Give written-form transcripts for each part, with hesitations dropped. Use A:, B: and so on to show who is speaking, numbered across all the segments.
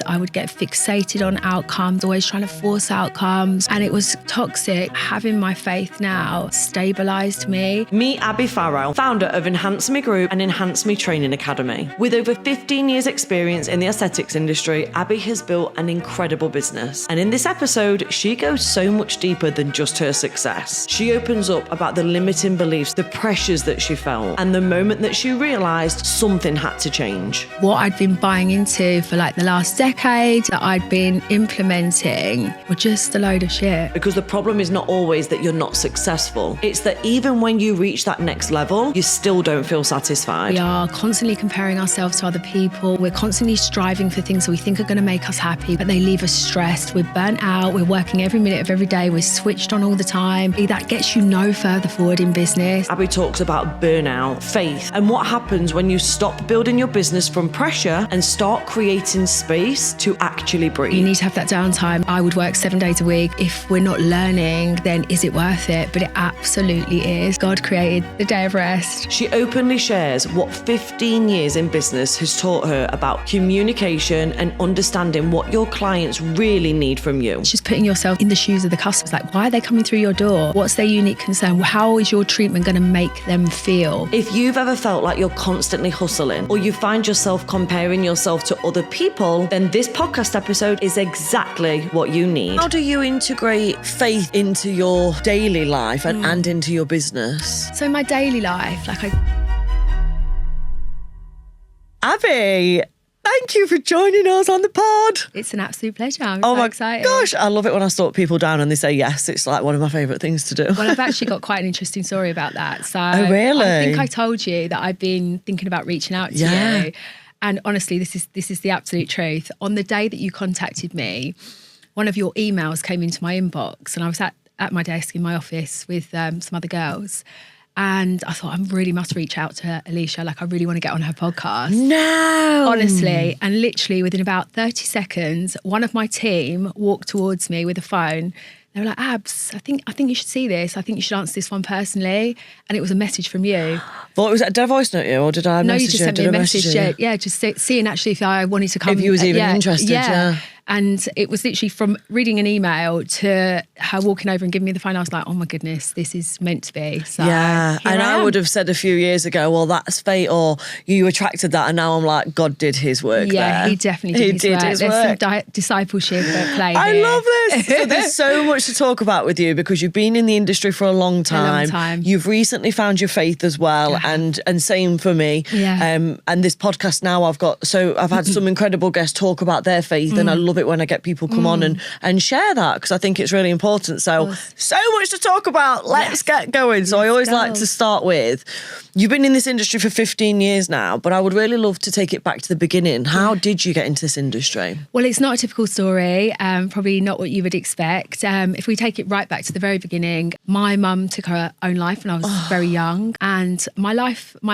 A: I would get fixated on outcomes, always trying to force outcomes. And it was toxic. Having my faith now stabilized me.
B: Meet Abi Farrow, founder of Enhance Me Group and Enhance Me Training Academy. With over 15 years experience in the aesthetics industry, Abi has built an incredible business. And in this episode, she goes so much deeper than just her success. She opens up about the limiting beliefs, the pressures that she felt, and the moment that she realized something had to change.
A: What I'd been buying into for like the last decade that I'd been implementing were just a load of shit.
B: Because the problem is not always that you're not successful. It's that even when you reach that next level, you still don't feel satisfied.
A: We are constantly comparing ourselves to other people. We're constantly striving for things that we think are going to make us happy, but they leave us stressed. We're burnt out. We're working every minute of every day. We're switched on all the time. That gets you no further forward in business.
B: Abi talks about burnout, faith, and what happens when you stop building your business from pressure and start creating space to actually breathe.
A: You need to have that downtime. I would work 7 days a week. If we're not learning, then is it worth it? But it absolutely is. God created the day of rest.
B: She openly shares what 15 years in business has taught her about communication and understanding what your clients really need from you.
A: It's just putting yourself in the shoes of the customers. Like, why are they coming through your door? What's their unique concern? How is your treatment going to make them feel?
B: If you've ever felt like you're constantly hustling or you find yourself comparing yourself to other people, then this podcast episode is exactly what you need. How do you integrate faith into your daily life and into your business?
A: So my daily life,
B: Abi, thank you for joining us on the pod.
A: It's an absolute pleasure. I'm so excited.
B: Gosh, I love it when I stalk people down and they say yes. It's like one of my favourite things to do.
A: Well, I've actually got quite an interesting story about that. So
B: oh, really?
A: I think I told you that I've been thinking about reaching out to you. And honestly, this is the absolute truth. On the day that you contacted me, one of your emails came into my inbox and I was at my desk in my office with some other girls. And I thought, I really must reach out to Alicia. Like, I really want to get on her podcast.
B: No.
A: Honestly. And literally within about 30 seconds, one of my team walked towards me with a phone. They were like, Abs, I think you should see this. I think you should answer this one personally. And it was a message from you.
B: Well, did I voice note you or did I message you?
A: No, you just sent me a message. Yeah, just seeing actually if I wanted to come.
B: If you was even interested, yeah.
A: And it was literally from reading an email to her walking over and giving me the phone. I was like, oh my goodness, this is meant to be. So
B: yeah, and I would have said a few years ago, well, that's fate, or you attracted that. And now I'm like, God did his work there.
A: He definitely did his work. There's some discipleship at play
B: I
A: here.
B: love this. So there's so much to talk about with you because you've been in the industry for a long time. You've recently found your faith as well, and same for me. Yeah. And this podcast now I've had some incredible guests talk about their faith, and I love it when I get people come on and share that because I think it's really important. So much to talk about. Let's get going. So I always like to start with, you've been in this industry for 15 years now, but I would really love to take it back to the beginning. How did you get into this industry?
A: Well, it's not a typical story, probably not what you would expect. If we take it right back to the very beginning, my mum took her own life when I was very young, and my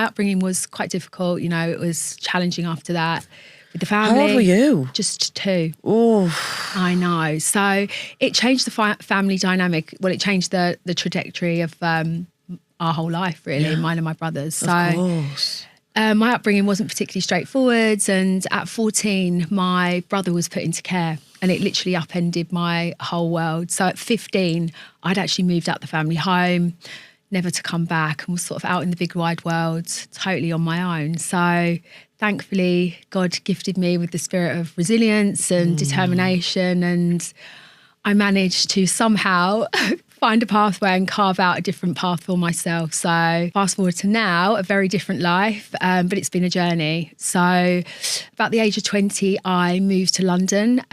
A: upbringing was quite difficult. You know, it was challenging after that. With the family.
B: How old were you?
A: Just 2.
B: Oh,
A: I know. So it changed the family dynamic. Well, it changed the trajectory of our whole life, really, mine and my brother's. So
B: of course.
A: My upbringing wasn't particularly straightforward. And at 14, my brother was put into care and it literally upended my whole world. So at 15, I'd actually moved out the family home, never to come back, and was sort of out in the big wide world, totally on my own. So thankfully, God gifted me with the spirit of resilience and determination, and I managed to somehow find a pathway and carve out a different path for myself. So fast forward to now, a very different life, but it's been a journey. So about the age of 20, I moved to London.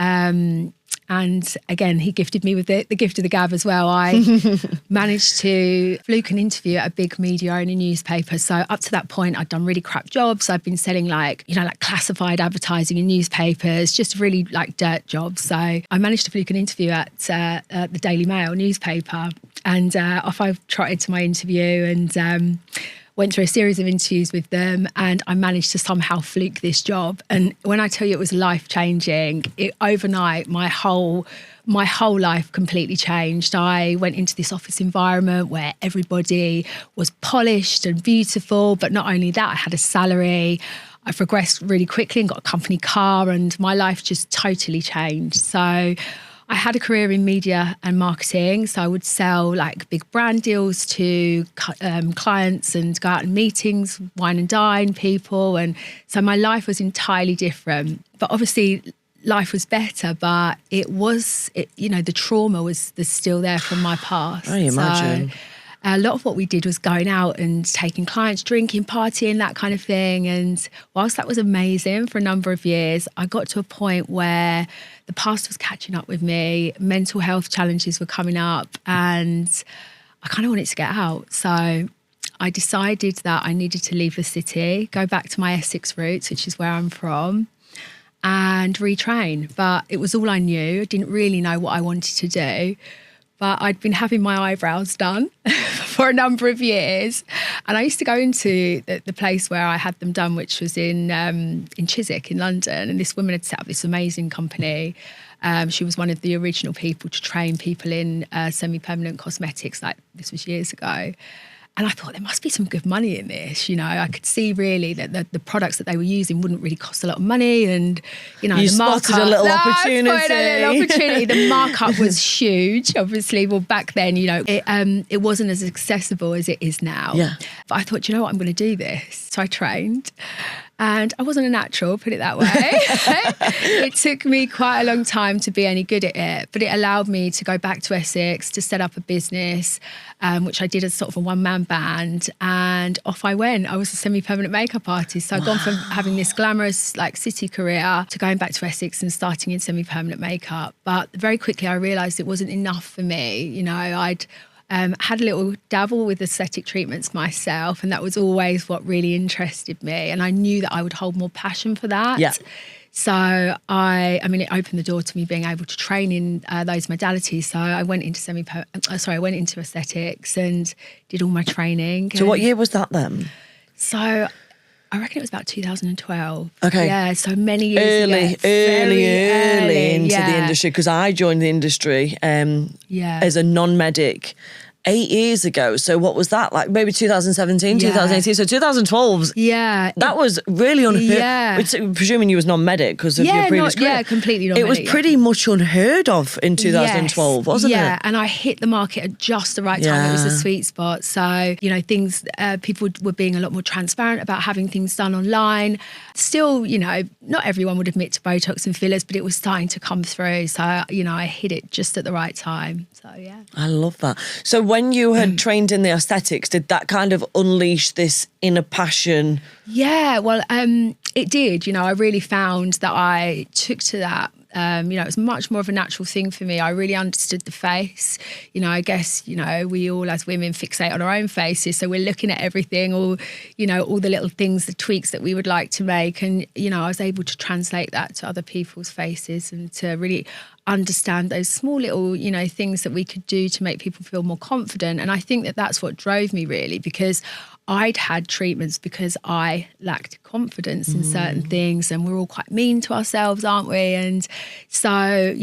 A: And again, he gifted me with the gift of the gab as well. I managed to fluke an interview at a big media-owning newspaper. So up to that point, I'd done really crap jobs. I'd been selling like classified advertising in newspapers, just really like dirt jobs. So I managed to fluke an interview at the Daily Mail newspaper. And off I trotted to my interview and went through a series of interviews with them, and I managed to somehow fluke this job. And when I tell you it was life-changing, overnight, my whole life completely changed. I went into this office environment where everybody was polished and beautiful, but not only that, I had a salary. I progressed really quickly and got a company car, and my life just totally changed. So I had a career in media and marketing. So I would sell like big brand deals to clients and go out in meetings, wine and dine people. And so my life was entirely different. But obviously life was better, but the trauma was still there from my past.
B: I imagine.
A: So, a lot of what we did was going out and taking clients, drinking, partying, that kind of thing. And whilst that was amazing for a number of years, I got to a point where the past was catching up with me. Mental health challenges were coming up and I kind of wanted to get out. So I decided that I needed to leave the city, go back to my Essex roots, which is where I'm from, and retrain. But it was all I knew. I didn't really know what I wanted to do. But I'd been having my eyebrows done for a number of years. And I used to go into the place where I had them done, which was in Chiswick in London. And this woman had set up this amazing company. She was one of the original people to train people in semi-permanent cosmetics. Like, this was years ago. And I thought there must be some good money in this. I could see really that the products that they were using wouldn't really cost a lot of money. And,
B: you
A: the
B: spotted
A: markup,
B: a little opportunity.
A: The markup was huge, obviously. Well, back then, it wasn't as accessible as it is now.
B: Yeah.
A: But I thought, I'm going to do this. So I trained. And I wasn't a natural, put it that way. It took me quite a long time to be any good at it, but it allowed me to go back to Essex, to set up a business, which I did as sort of a one-man band, and off I went. I was a semi-permanent makeup artist. So I'd gone from having this glamorous city career to going back to Essex and starting in semi-permanent makeup. But very quickly I realised it wasn't enough for me. I'd had a little dabble with aesthetic treatments myself, and that was always what really interested me. And I knew that I would hold more passion for that.
B: Yeah.
A: So it opened the door to me being able to train in those modalities. So I went into aesthetics and did all my training.
B: So what year was that then?
A: So I reckon it was about 2012.
B: Okay.
A: Yeah, so many years
B: early into the industry, because I joined the industry as a non-medic 8 years ago. So what was that like? Maybe 2017, 2018. So 2012.
A: Yeah.
B: That was really unheard.
A: Yeah.
B: Presuming you was non-medic because of your previous career.
A: Yeah, completely non-medic.
B: It was pretty much unheard of in 2012, wasn't it?
A: Yeah, and I hit the market at just the right time. It was a sweet spot. So, people were being a lot more transparent about having things done online. Still, not everyone would admit to Botox and fillers, but it was starting to come through. So, I hit it just at the right time. So, yeah.
B: I love that. So when you had trained in the aesthetics, did that kind of unleash this inner passion?
A: Yeah, well, it did. I really found that I took to that. It was much more of a natural thing for me. I really understood the face. I guess, we all as women fixate on our own faces. So we're looking at everything, all the little things, the tweaks that we would like to make. And, I was able to translate that to other people's faces and to really understand those small little, things that we could do to make people feel more confident. And I think that that's what drove me really, because I'd had treatments because I lacked confidence in certain things, and we're all quite mean to ourselves, aren't we? And so,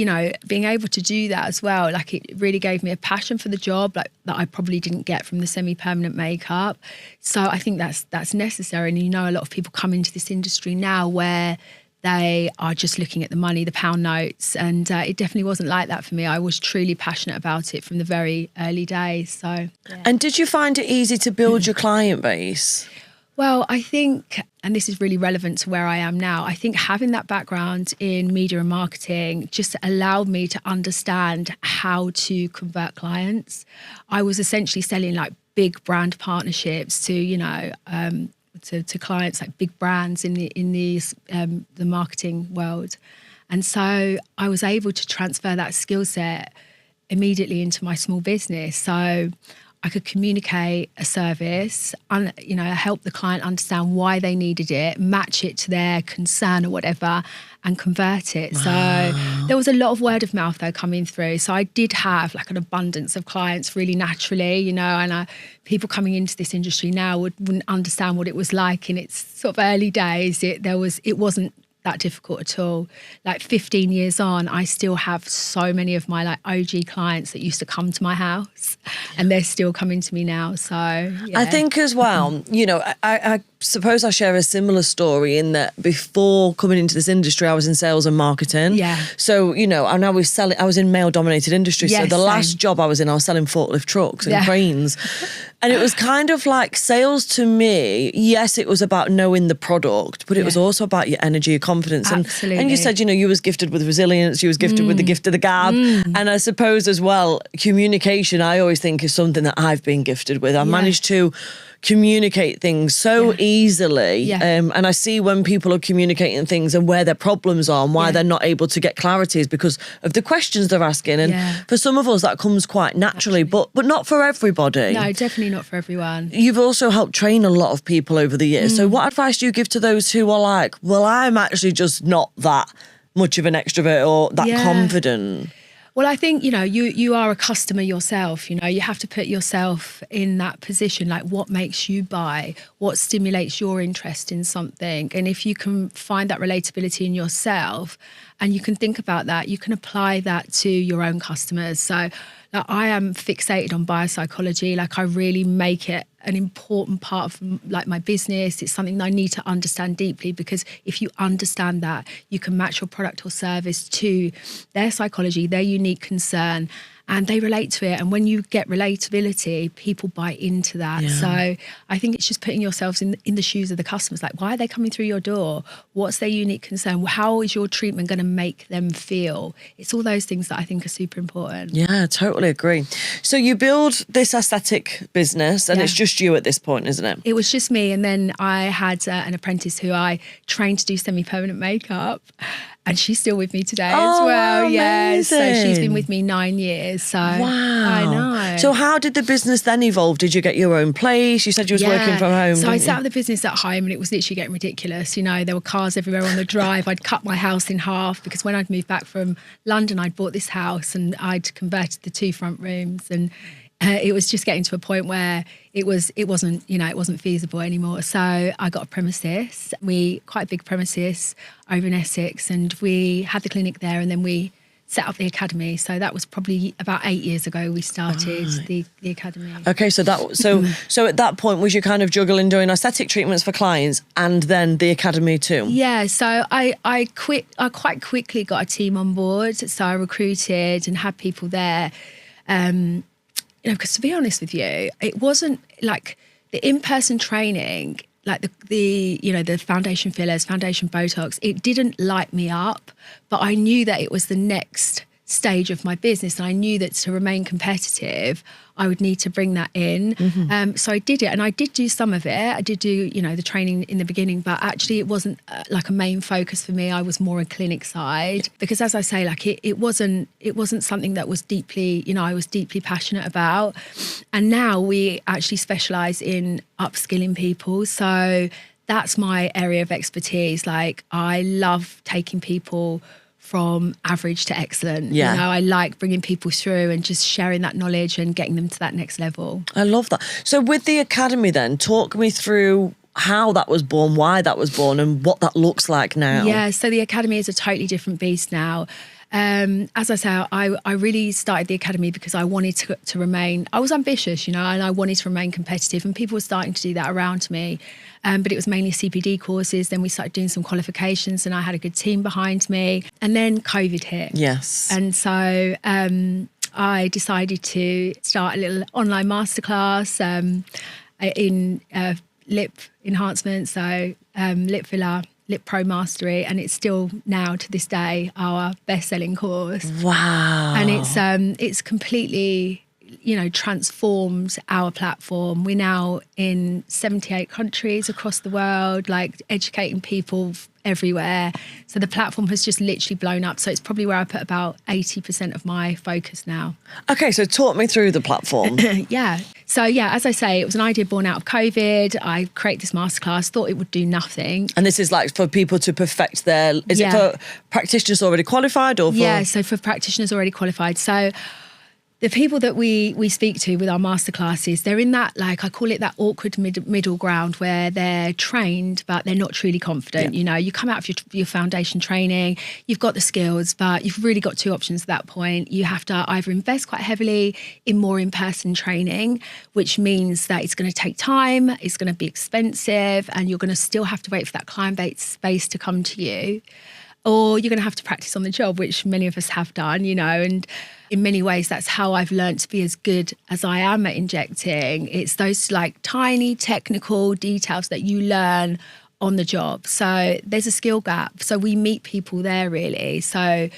A: being able to do that as well, it really gave me a passion for the job that I probably didn't get from the semi-permanent makeup. So I think that's necessary. And a lot of people come into this industry now where they are just looking at the money, the pound notes. And it definitely wasn't like that for me. I was truly passionate about it from the very early days. So, yeah.
B: And did you find it easy to build your client base?
A: Well, I think, and this is really relevant to where I am now, I think having that background in media and marketing just allowed me to understand how to convert clients. I was essentially selling big brand partnerships to clients, like big brands in the marketing world. And so I was able to transfer that skill set immediately into my small business. So I could communicate a service, help the client understand why they needed it, match it to their concern or whatever, and convert it. Wow. So there was a lot of word of mouth though coming through. So I did have an abundance of clients really naturally, and people coming into this industry now wouldn't understand what it was like in its sort of early days. It wasn't that difficult at all. 15 years on, I still have so many of my OG clients that used to come to my house, and they're still coming to me now. So yeah.
B: I think as well, I suppose I share a similar story in that before coming into this industry, I was in sales and marketing.
A: Yeah.
B: So, and I was in male-dominated industry.
A: Yes,
B: so the
A: same.
B: last job I was in, I was selling forklift trucks and cranes. And it was kind of like sales to me, yes, it was about knowing the product, but it was also about your energy, your confidence.
A: Absolutely.
B: And you said, you was gifted with resilience, you was gifted with the gift of the gab. And I suppose as well, communication, I always think is something that I've been gifted with. I managed to communicate things so easily. And I see when people are communicating things and where their problems are and why they're not able to get clarity is because of the questions they're asking. And for some of us, that comes quite naturally, but not for everybody.
A: No, definitely not for everyone.
B: You've also helped train a lot of people over the years. So what advice do you give to those who are like, well, I'm actually just not that much of an extrovert or that confident?
A: Well, I think, you are a customer yourself, you have to put yourself in that position, like what makes you buy, what stimulates your interest in something. And if you can find that relatability in yourself and you can think about that, you can apply that to your own customers. So I am fixated on biopsychology. Like I really make it an important part of like my business. It's something that I need to understand deeply because if you understand that, you can match your product or service to their psychology, their unique concern, and they relate to it. And when you get relatability, people buy into that. Yeah. So I think it's just putting yourselves in the shoes of the customers. Like, why are they coming through your door? What's their unique concern? How is your treatment going to make them feel? It's all those things that I think are super important.
B: Yeah, totally agree. So you build this aesthetic business and it's just you at this point, isn't it?
A: It was just me. And then I had an apprentice who I trained to do semi-permanent makeup. And she's still with me today as well.
B: Amazing.
A: Yeah. So she's been with me 9 years. So
B: wow.
A: I know.
B: So how did the business then evolve? Did you get your own place? You said you was working from home.
A: So I set up the business at home and it was literally getting ridiculous. There were cars everywhere on the drive. I'd cut my house in half because when I'd moved back from London, I'd bought this house and I'd converted the 2 front rooms and it was just getting to a point where it wasn't feasible anymore. So I got a premises, quite a big premises over in Essex, and we had the clinic there, and then we set up the academy. So that was probably about 8 years ago we started the academy. Okay, so
B: at that point was you kind of juggling doing aesthetic treatments for clients and then the academy too?
A: Yeah, so I quite quickly got a team on board. So I recruited and had people there. Because to be honest with you, it wasn't like the in-person training, like the foundation fillers, foundation Botox, it didn't light me up, but I knew that it was the next stage of my business. And I knew that to remain competitive, I would need to bring that in. Mm-hmm. So I did it, and I did do some of it. I did do, the training in the beginning, but actually it wasn't like a main focus for me. I was more a clinic side because, as I say, like it wasn't something that was deeply, I was deeply passionate about. And now we actually specialize in upskilling people. So that's my area of expertise. Like I love taking people from average to excellent.
B: Yeah.
A: I like bringing people through and just sharing that knowledge and getting them to that next level.
B: I love that. So with the academy then, talk me through how that was born, why that was born, and what that looks like now.
A: Yeah, so the academy is a totally different beast now. As I say, I really started the academy because I wanted to remain, I was ambitious, and I wanted to remain competitive, and people were starting to do that around me. But it was mainly CPD courses. Then we started doing some qualifications and I had a good team behind me. And then COVID hit.
B: Yes.
A: And so I decided to start a little online masterclass in lip enhancement, so lip filler, Lip Pro Mastery, and it's still now to this day our best-selling course.
B: Wow.
A: And it's completely, transformed our platform. We're now in 78 countries across the world, like educating people everywhere. So the platform has just literally blown up. So it's probably where I put about 80% of my focus now.
B: Okay, so talk me through the platform.
A: Yeah. So as I say, it was an idea born out of COVID. I created this masterclass, thought it would do nothing.
B: And this is like for people to perfect is it for practitioners already qualified or for?
A: Yeah, so for practitioners already qualified. So the people that we speak to with our masterclasses, they're in that, like, I call it that awkward middle ground where they're trained, but they're not truly confident. You know, you come out of your foundation training, you've got the skills, but you've really got two options at that point. You have to either invest quite heavily in more in-person training, which means that it's going to take time, it's going to be expensive, and you're going to still have to wait for that client-based space to come to you. Or you're going to have to practice on the job, which many of us have done, you know, and in many ways, that's how I've learned to be as good as I am at injecting. It's those like tiny technical details that you learn on the job. So there's a skill gap. So we meet people there really. So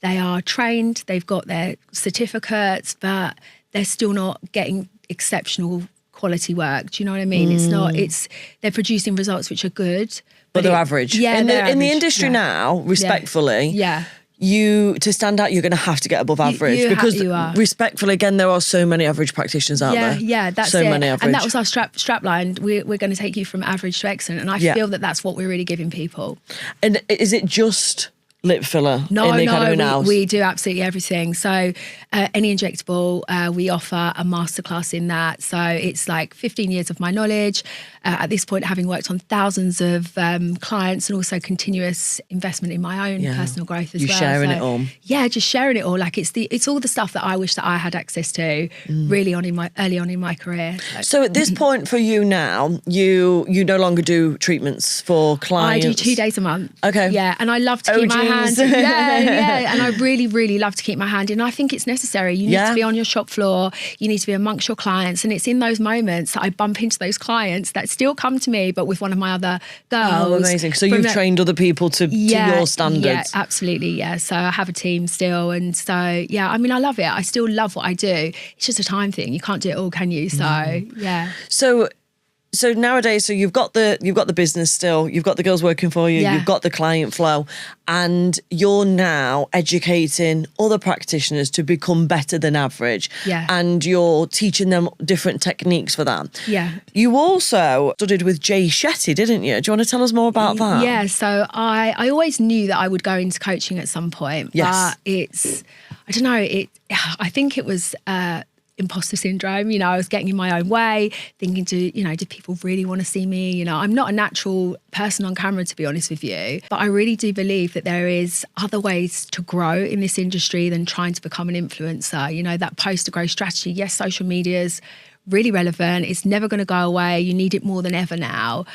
A: they are trained, they've got their certificates, but they're still not getting exceptional quality work. Do you know what I mean? They're producing results which are good.
B: But they're average.
A: Yeah,
B: in the industry now, respectfully, to stand out, you're going to have to get above average because respectfully, again, there are so many average practitioners out there.
A: Yeah, that's
B: so
A: it.
B: Many average.
A: And that was our strap line. We're going to take you from average to excellent. And I feel that that's what we're really giving people.
B: And is it just lip filler in the academy now?
A: We do absolutely everything. So any injectable, we offer a masterclass in that. So it's like 15 years of my knowledge. At this point, having worked on thousands of clients and also continuous investment in my own personal growth as well.
B: You're sharing it all.
A: Yeah, just sharing it all. Like it's all the stuff that I wish that I had access to really early on in my career.
B: So at this point for you now, you no longer do treatments for clients?
A: I do 2 days a month.
B: Okay.
A: Yeah, and I love to keep my hand. Yeah. And I really, really love to keep my hand in. I think it's necessary. You need to be on your shop floor. You need to be amongst your clients. And it's in those moments that I bump into those clients that still come to me, but with one of my other girls.
B: Oh, amazing. So you've trained other people to your standards.
A: Yeah, absolutely. Yeah. So I have a team still. And so, yeah, I mean, I love it. I still love what I do. It's just a time thing. You can't do it all, can you? So, yeah.
B: So nowadays, so you've got the business still, you've got the girls working for you, you've got the client flow, and you're now educating other practitioners to become better than average.
A: Yeah.
B: And you're teaching them different techniques for that.
A: Yeah.
B: You also studied with Jay Shetty, didn't you? Do you want to tell us more about that?
A: Yeah. So I always knew that I would go into coaching at some point.
B: Yes.
A: But I don't know, I think it was imposter syndrome. You know, I was getting in my own way, thinking do people really want to see me? You know, I'm not a natural person on camera, to be honest with you, but I really do believe that there is other ways to grow in this industry than trying to become an influencer. You know, that post to growth strategy, yes, social media's really relevant. It's never going to go away. You need it more than ever now.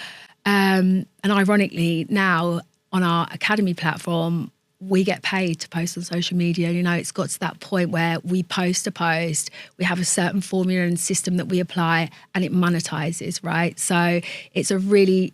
A: And ironically, now on our academy platform, we get paid to post on social media. You know, it's got to that point where we post a post, we have a certain formula and system that we apply, and it monetizes, right? So it's a really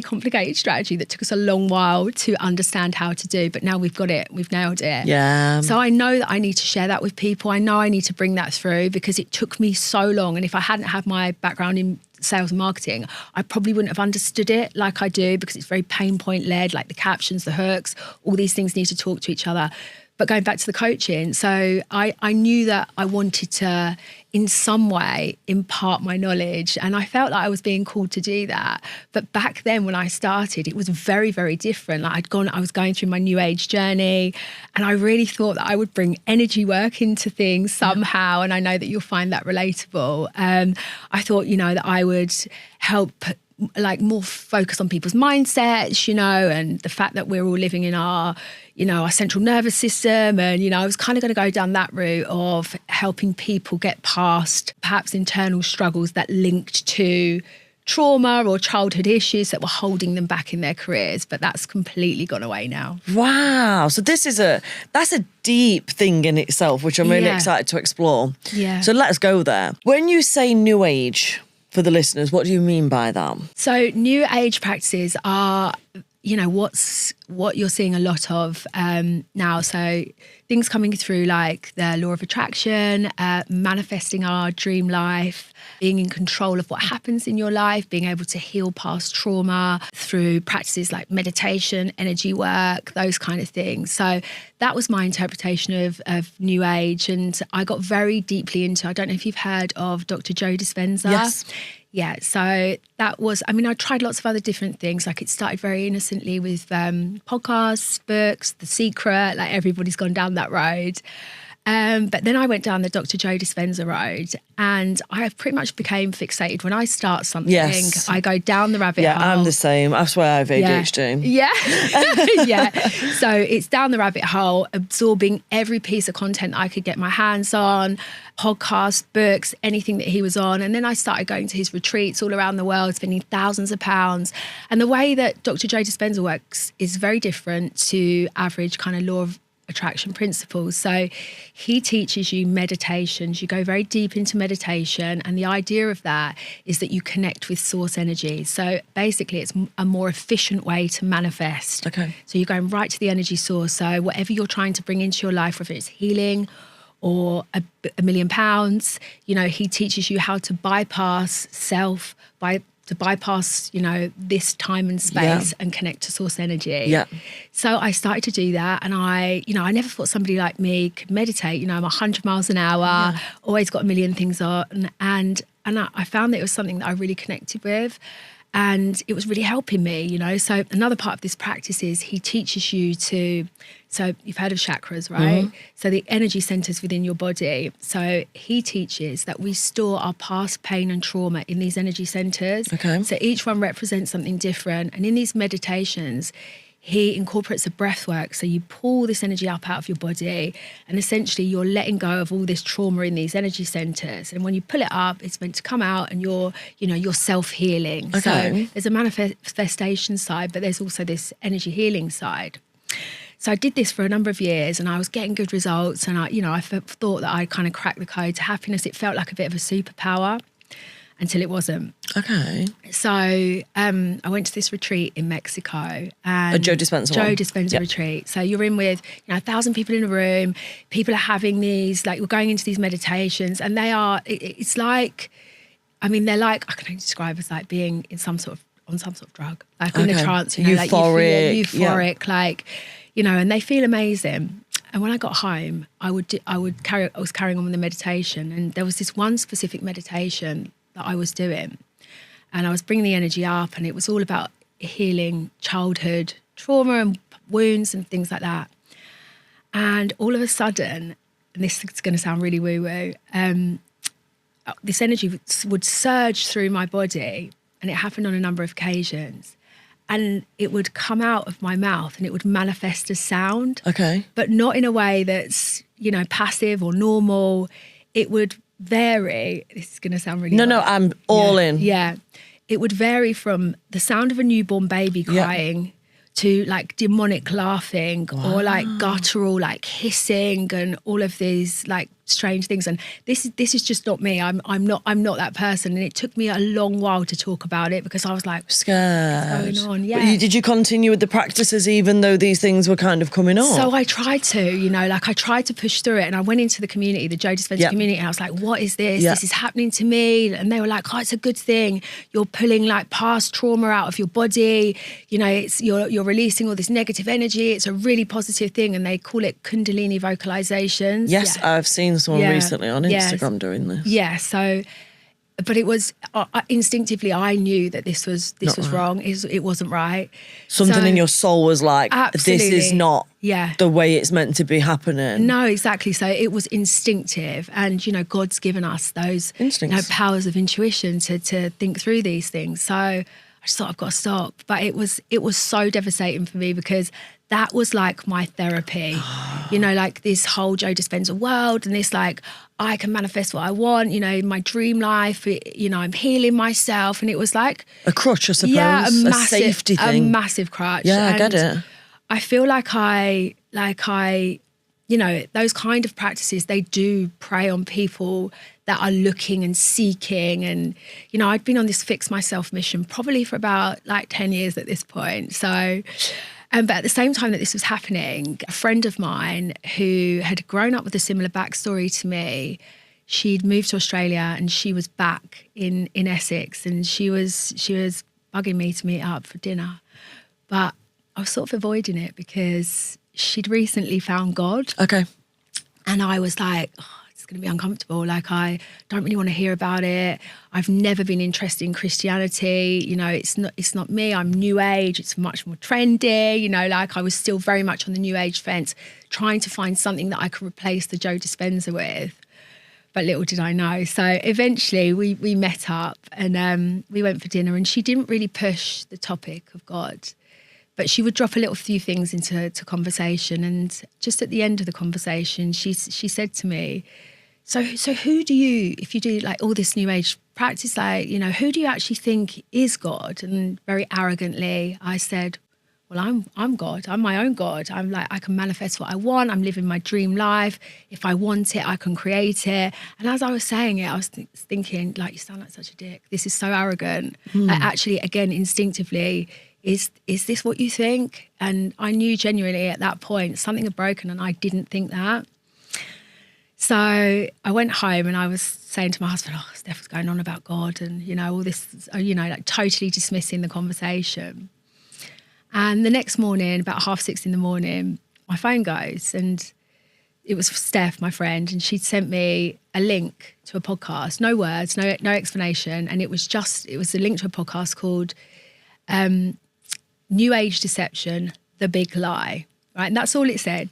A: complicated strategy that took us a long while to understand how to do, but now we've got it, we've nailed it.
B: Yeah.
A: So I know that I need to share that with people. I know I need to bring that through because it took me so long. And if I hadn't had my background in sales and marketing, I probably wouldn't have understood it like I do, because it's very pain point led, like the captions, the hooks, all these things need to talk to each other. But going back to the coaching, so I knew that I wanted to, in some way, impart my knowledge, and I felt like I was being called to do that. But back then when I started, it was very, very different. Like I was going through my new age journey, and I really thought that I would bring energy work into things somehow, and I know that you'll find that relatable. I thought, that I would help like more focus on people's mindsets, and the fact that we're all living in our central nervous system. And, I was kind of going to go down that route of helping people get past perhaps internal struggles that linked to trauma or childhood issues that were holding them back in their careers. But that's completely gone away now.
B: Wow. So that's a deep thing in itself, which I'm really excited to explore.
A: Yeah.
B: So let's go there. When you say new age, for the listeners, what do you mean by that?
A: So new age practices are, what you're seeing a lot of now. So things coming through like the law of attraction, manifesting our dream life, being in control of what happens in your life, being able to heal past trauma through practices like meditation, energy work, those kind of things. So that was my interpretation of New Age. And I got very deeply into, I don't know if you've heard of Dr. Joe Dispenza.
B: Yes.
A: Yeah, so that was, I tried lots of other different things. Like it started very innocently with podcasts, books, The Secret, like everybody's gone down that road. But then I went down the Dr. Joe Dispenza road, and I pretty much became fixated. When I start something, I go down the rabbit hole.
B: Yeah, I'm the same. I swear I have ADHD.
A: Yeah. Yeah. So it's down the rabbit hole, absorbing every piece of content that I could get my hands on, podcasts, books, anything that he was on. And then I started going to his retreats all around the world, spending thousands of pounds. And the way that Dr. Joe Dispenza works is very different to average kind of law of attraction principles. So he teaches you meditations. You go very deep into meditation. And the idea of that is that you connect with source energy. So basically it's a more efficient way to manifest.
B: Okay.
A: So you're going right to the energy source. So whatever you're trying to bring into your life, whether it's healing or £1 million, you know, he teaches you how to bypass self, to bypass, you know, this time and space and connect to source energy. Yeah. So I started to do that, and I never thought somebody like me could meditate. You know, I'm 100 miles an hour, always got a million things on, and I found that it was something that I really connected with, and it was really helping me, you know. So another part of this practice is he teaches you to, so you've heard of chakras, right? Mm-hmm. So the energy centers within your body. So he teaches that we store our past pain and trauma in these energy centers. Okay. So each one represents something different. And in these meditations, he incorporates a breath work. So you pull this energy up out of your body, and essentially you're letting go of all this trauma in these energy centers. And when you pull it up, it's meant to come out, and you're self-healing. Okay. So there's a manifestation side, but there's also this energy healing side. So I did this for a number of years, and I was getting good results. And I thought that I kind of cracked the code to happiness. It felt like a bit of a superpower until it wasn't. Okay. So I went to this retreat in Mexico. And
B: a Joe Dispenza
A: Joe Dispenza retreat. So you're in with 1,000 people in a room. People are having these, like, we're going into these meditations, and they are, it's like, I mean, they're like, I can only describe as like being in on some sort of drug, like in a trance,
B: euphoric,
A: like euphoric, like, and they feel amazing. And when I got home, I was carrying on with the meditation, and there was this one specific meditation that I was doing, and I was bringing the energy up, and it was all about healing childhood trauma and wounds and things like that. And all of a sudden, and this is going to sound really woo-woo, this energy would surge through my body, and it happened on a number of occasions. And it would come out of my mouth, and it would manifest as sound. Okay. But not in a way that's, passive or normal. It would vary. This is going to sound really
B: No, I'm all in.
A: Yeah. It would vary from the sound of a newborn baby crying to like demonic laughing or like guttural like hissing and all of these like strange things. And this is just not me. I'm not that person. And it took me a long while to talk about it because I was like
B: scared.
A: What's going on? Yeah.
B: But did you continue with the practices even though these things were kind of coming on?
A: So I tried to, I tried to push through it, and I went into the community, the Joe Dispenza community, and I was like, what is this? This is happening to me. And they were like, oh, it's a good thing. You're pulling like past trauma out of your body. It's you're releasing all this negative energy. It's a really positive thing. And they call it Kundalini vocalizations.
B: Yes, I've seen someone recently on Instagram doing this.
A: Yeah, so, but it was instinctively I knew that this was wrong. It wasn't right.
B: Something in your soul was like,
A: absolutely.
B: This is not the way it's meant to be happening.
A: No, exactly. So it was instinctive, and God's given us those powers of intuition to think through these things. So I just thought, I've got to stop. But it was so devastating for me because that was like my therapy, like this whole Joe Dispenza world, and this like, I can manifest what I want, my dream life, I'm healing myself. And it was like
B: a crutch, I suppose, a safety thing.
A: A massive crutch.
B: Yeah, I get it.
A: I feel like I, those kind of practices, they do prey on people that are looking and seeking. And, I'd been on this fix myself mission probably for about like 10 years at this point. So, but at the same time that this was happening, a friend of mine who had grown up with a similar backstory to me, she'd moved to Australia and she was back in Essex, and she was bugging me to meet up for dinner. But I was sort of avoiding it because she'd recently found God.
B: Okay.
A: And I was like, it's going to be uncomfortable. Like, I don't really want to hear about it. I've never been interested in Christianity. You know, it's not me. I'm New Age. It's much more trendy. You know, like, I was still very much on the New Age fence, trying to find something that I could replace the Joe Dispenza with. But little did I know. So eventually we met up and we went for dinner, and she didn't really push the topic of God, but she would drop a little few things into conversation. And just at the end of the conversation, she said to me, so who do you, if you do like all this New Age practice, like, you know, who do you actually think is God? And very arrogantly, I said, well, I'm God. I'm my own God. I'm like, I can manifest what I want. I'm living my dream life. If I want it, I can create it. And as I was saying it, I was thinking, like, you sound like such a dick. This is so arrogant. Like, actually, again, instinctively, is this what you think? And I knew genuinely at that point something had broken, and I didn't think that. So I went home and I was saying to my husband, oh, Steph was going on about God and, you know, all this, you know, like totally dismissing the conversation. And the next morning, about 6:30 in the morning, my phone goes, and it was Steph, my friend, and she'd sent me a link to a podcast, no words, no explanation. And it was a link to a podcast called New Age Deception, The Big Lie, right? And that's all it said.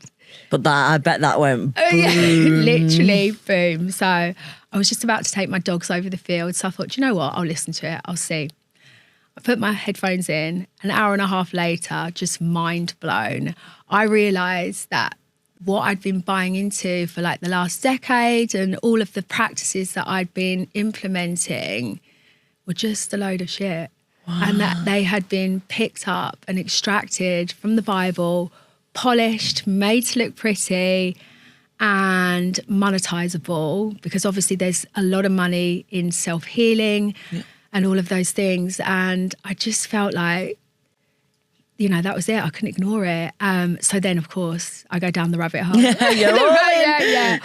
B: But I bet that went boom.
A: Yeah, literally boom. So I was just about to take my dogs over the field. So I thought, you know what? I'll listen to it. I'll see. I put my headphones in. An hour and a half later, just mind blown, I realised that what I'd been buying into for like the last decade and all of the practices that I'd been implementing were just a load of shit. Wow. And that they had been picked up and extracted from the Bible, polished, made to look pretty and monetizable, because obviously there's a lot of money in self-healing. Yeah. And all of those things. And I just felt like, you know, that was it. I couldn't ignore it. So then, of course, I go down the rabbit hole. Yeah.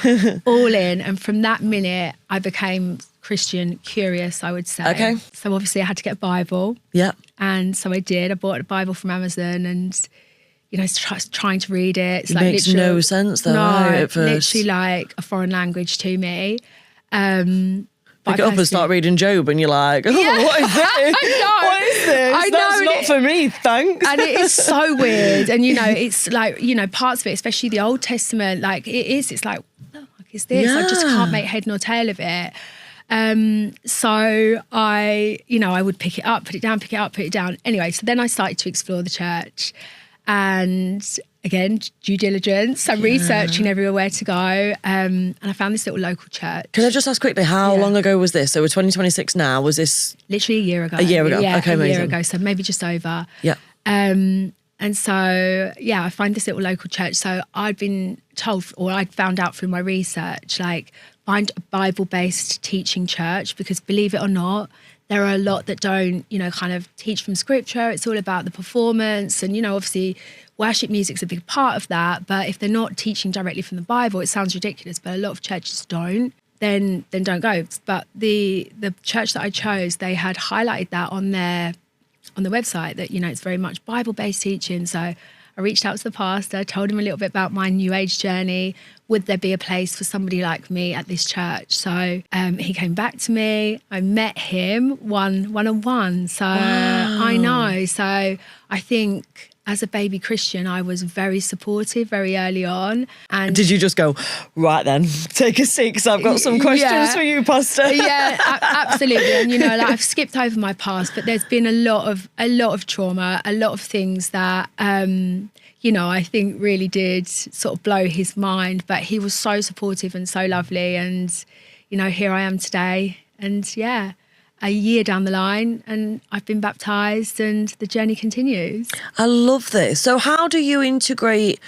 A: All in. And from that minute, I became Christian curious, I would say.
B: Okay.
A: So obviously I had to get a Bible.
B: Yeah.
A: And so I did. I bought a Bible from Amazon and, you know, trying to read it. It's
B: it
A: like
B: makes no sense though, right, at first.
A: Literally like a foreign language to me.
B: Pick it up and start reading Job and you're like, oh, yeah. What is this?
A: I know.
B: What is this?
A: I know.
B: That's not for me, thanks.
A: And it is so weird. And, you know, it's like, you know, parts of it, especially the Old Testament, like it's like, what the fuck is this? Yeah. I just can't make head nor tail of it. So I would pick it up, put it down, pick it up, put it down. Anyway, so then I started to explore the church. And again, due diligence. So researching everywhere where to go. And I found this little local church.
B: Can I just ask quickly, how long ago was this? So we're 2026 now. Was this?
A: Literally a year ago.
B: A year ago.
A: Yeah,
B: okay, amazing.
A: A year ago. So maybe just over.
B: Yeah.
A: And so, I find this little local church. So I'd been told, or I'd found out through my research, like, find a Bible-based teaching church, because believe it or not, there are a lot that don't, you know, kind of teach from scripture. It's all about the performance. And, you know, obviously worship music's a big part of that. But if they're not teaching directly from the Bible, it sounds ridiculous, but a lot of churches don't, then don't go. But the church that I chose, they had highlighted that on the website that, you know, it's very much Bible-based teaching. So I reached out to the pastor, told him a little bit about my New Age journey. Would there be a place for somebody like me at this church? So he came back to me. I met him one-on-one. So wow. I know. So I think as a baby Christian, I was very supportive very early on. And
B: did you just go, right then, take a seat because I've got some questions for you, pastor?
A: Yeah, absolutely. And, you know, like, I've skipped over my past, but there's been a lot of trauma, a lot of things that, you know, I think really did sort of blow his mind. But he was so supportive and so lovely. And, you know, here I am today. And a year down the line and I've been baptised and the journey continues.
B: I love this. So how do you integrate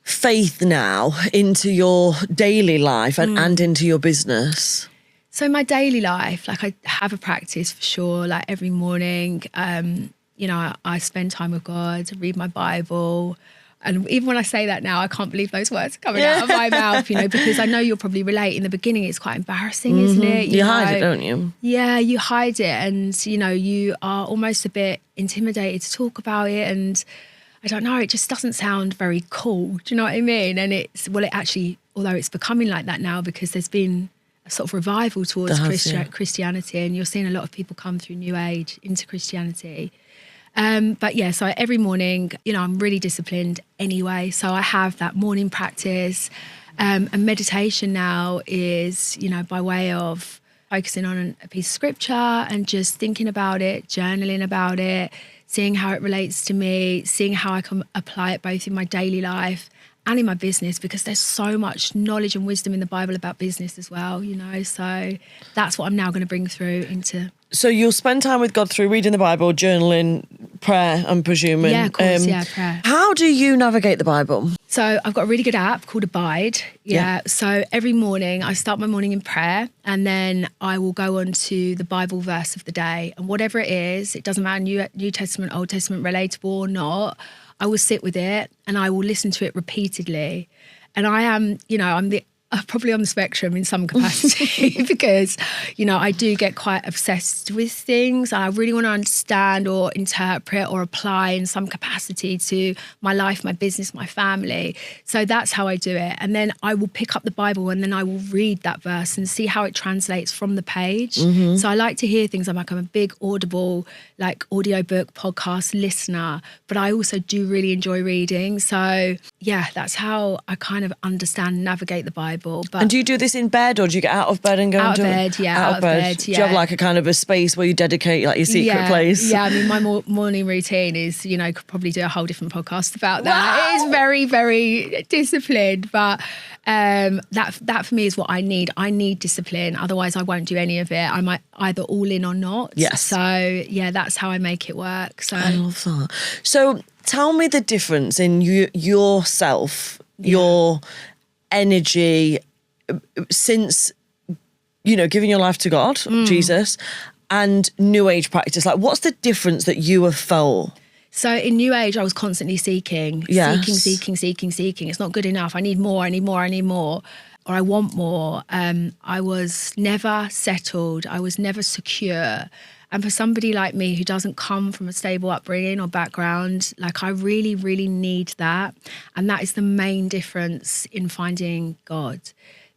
B: faith now into your daily life and into your business?
A: So my daily life, like, I have a practice for sure, like every morning, you know, I spend time with God, read my Bible. And even when I say that now, I can't believe those words are coming out of my mouth, you know, because I know you'll probably relate. In the beginning, it's quite embarrassing, isn't it?
B: You hide it, don't you?
A: Yeah, you hide it. And, you know, you are almost a bit intimidated to talk about it. And I don't know, it just doesn't sound very cool. Do you know what I mean? And it actually although it's becoming like that now because there's been a sort of revival towards Christianity, and you're seeing a lot of people come through New Age into Christianity. But yeah, so every morning, I'm really disciplined anyway. So I have that morning practice. And meditation now is, by way of focusing on a piece of scripture and just thinking about it, journaling about it, seeing how it relates to me, seeing how I can apply it both in my daily life and in my business, because there's so much knowledge and wisdom in the Bible about business as well, So that's what I'm now going to bring through into.
B: So you'll spend time with God through reading the Bible, journaling, prayer, I'm presuming.
A: Yeah, of course, prayer.
B: How do you navigate the Bible?
A: So I've got a really good app called Abide. Yeah. So every morning I start my morning in prayer, and then I will go on to the Bible verse of the day. And whatever it is, it doesn't matter, New Testament, Old Testament, relatable or not, I will sit with it and I will listen to it repeatedly. And I am, I'm probably on the spectrum in some capacity because, I do get quite obsessed with things. I really want to understand or interpret or apply in some capacity to my life, my business, my family. So that's how I do it. And then I will pick up the Bible and then I will read that verse and see how it translates from the page. Mm-hmm. So I like to hear things. I'm a big Audible, audiobook podcast listener, but I also do really enjoy reading. So yeah, that's how I kind of understand and navigate the Bible.
B: And do you do this in bed, or do you get out of bed and go
A: out
B: and do
A: of bed,
B: it?
A: Yeah, out of bed.
B: Do you have a kind of a space where you dedicate your secret place?
A: Yeah, my morning routine is, could probably do a whole different podcast about that. Wow. It is very, very disciplined, but that for me is what I need. I need discipline, otherwise I won't do any of it. I might either all in or not.
B: Yes.
A: So yeah, that's how I make it work. So
B: I love that. So tell me the difference in yourself, your energy since giving your life to God, Jesus, and New Age practice. What's the difference that you have felt?
A: So in New Age, I was constantly seeking. It's not good enough. I need more, or I want more. I was never settled. I was never secure. And for somebody like me who doesn't come from a stable upbringing or background, I really, really need that. And that is the main difference in finding God.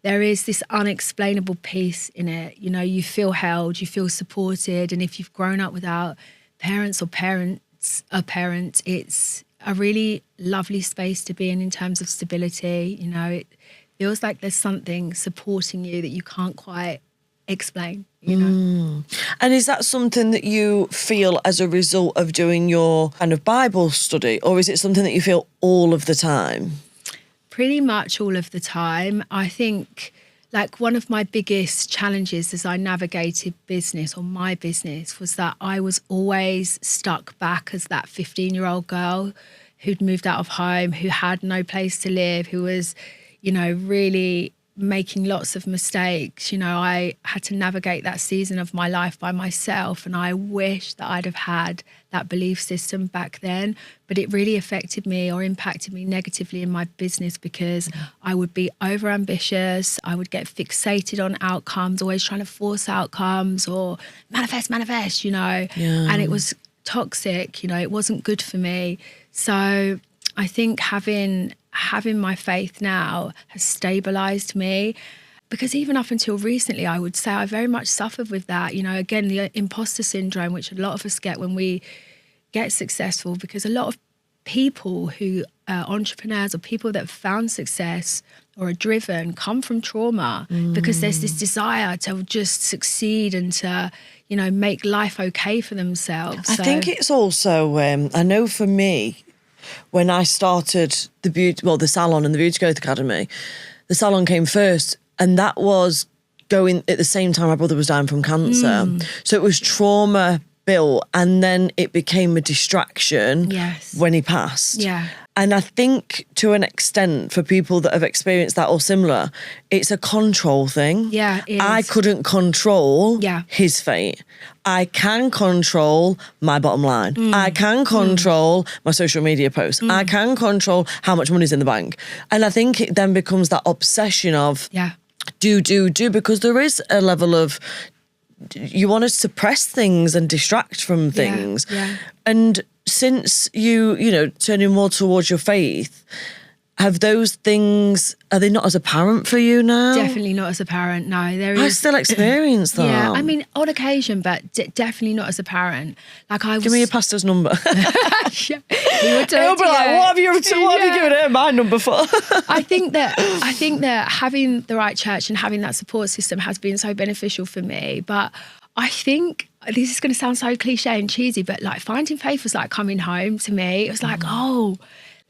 A: There is this unexplainable peace in it. You feel held, you feel supported. And if you've grown up without parents or a parent, it's a really lovely space to be in terms of stability. It feels like there's something supporting you that you can't quite explain.
B: And is that something that you feel as a result of doing your kind of Bible study, or is it something that you feel all of the time?
A: Pretty much all of the time. I think one of my biggest challenges as I navigated business, or my business, was that I was always stuck back as that 15-year-old girl who'd moved out of home, who had no place to live, who was, really making lots of mistakes. I had to navigate that season of my life by myself, and I wish that I'd have had that belief system back then. But it really affected me or impacted me negatively in my business because I would be over ambitious. I would get fixated on outcomes, always trying to force outcomes or manifest, Yeah. And it was toxic, it wasn't good for me. So I think having my faith now has stabilized me, because even up until recently, I would say I very much suffered with that. Again, the imposter syndrome, which a lot of us get when we get successful, because a lot of people who are entrepreneurs or people that have found success or are driven come from trauma, because there's this desire to just succeed and to, make life okay for themselves.
B: I think it's also, I know for me, when I started the salon and the Beauty Growth Academy, the salon came first, and that was going at the same time my brother was dying from cancer. So it was trauma built, and then it became a distraction when he passed.
A: Yeah.
B: And I think to an extent, for people that have experienced that or similar, it's a control thing.
A: Yeah, it is.
B: I couldn't control his fate. I can control my bottom line. I can control my social media posts. I can control how much money's in the bank. And I think it then becomes that obsession of do, because there is a level of, you want to suppress things and distract from things. And since you turning more towards your faith, Have those things, are they not as apparent for you now?
A: Definitely not as apparent, no.
B: I still experience that.
A: Yeah, I mean, on occasion, but definitely not as apparent. Like
B: Give me your pastor's number.
A: Yeah,
B: He'll be like, what have you given her my number for?
A: I think that having the right church and having that support system has been so beneficial for me. But I think, this is going to sound so cliche and cheesy, but like finding faith was like coming home to me. It was like,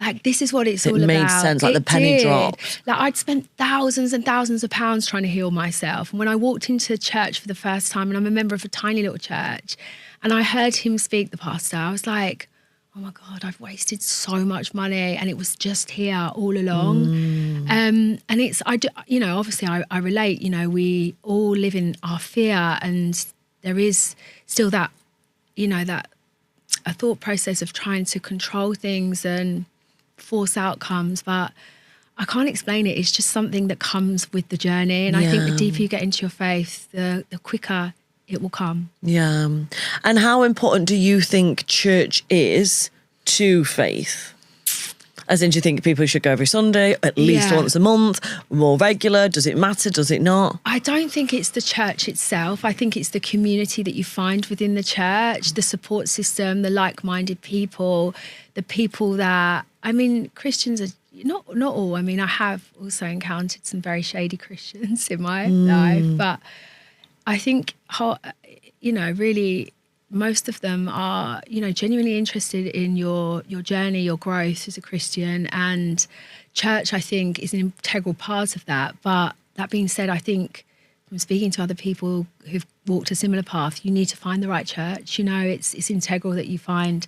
A: like, this is what it's all about. It made
B: sense, like the penny dropped.
A: Like, I'd spent thousands and thousands of pounds trying to heal myself. And when I walked into church for the first time, and I'm a member of a tiny little church, and I heard him speak, the pastor, I was like, oh my God, I've wasted so much money. And it was just here all along. And it's, obviously I relate, we all live in our fear, and there is still that, that a thought process of trying to control things and force outcomes, but I can't explain it. It's just something that comes with the journey. And I think the deeper you get into your faith, the quicker it will come. Yeah.
B: And how important do you think church is to faith? As in, do you think people should go every Sunday, at least once a month, more regular? Does it matter? Does it not?
A: I don't think it's the church itself. I think it's the community that you find within the church, the support system, the like-minded people, the people that, I mean, Christians are not all. I mean, I have also encountered some very shady Christians in my life, but I think, really most of them are, genuinely interested in your journey, your growth as a Christian, and church, I think, is an integral part of that. But that being said, I think from speaking to other people who've walked a similar path, you need to find the right church. It's integral that you find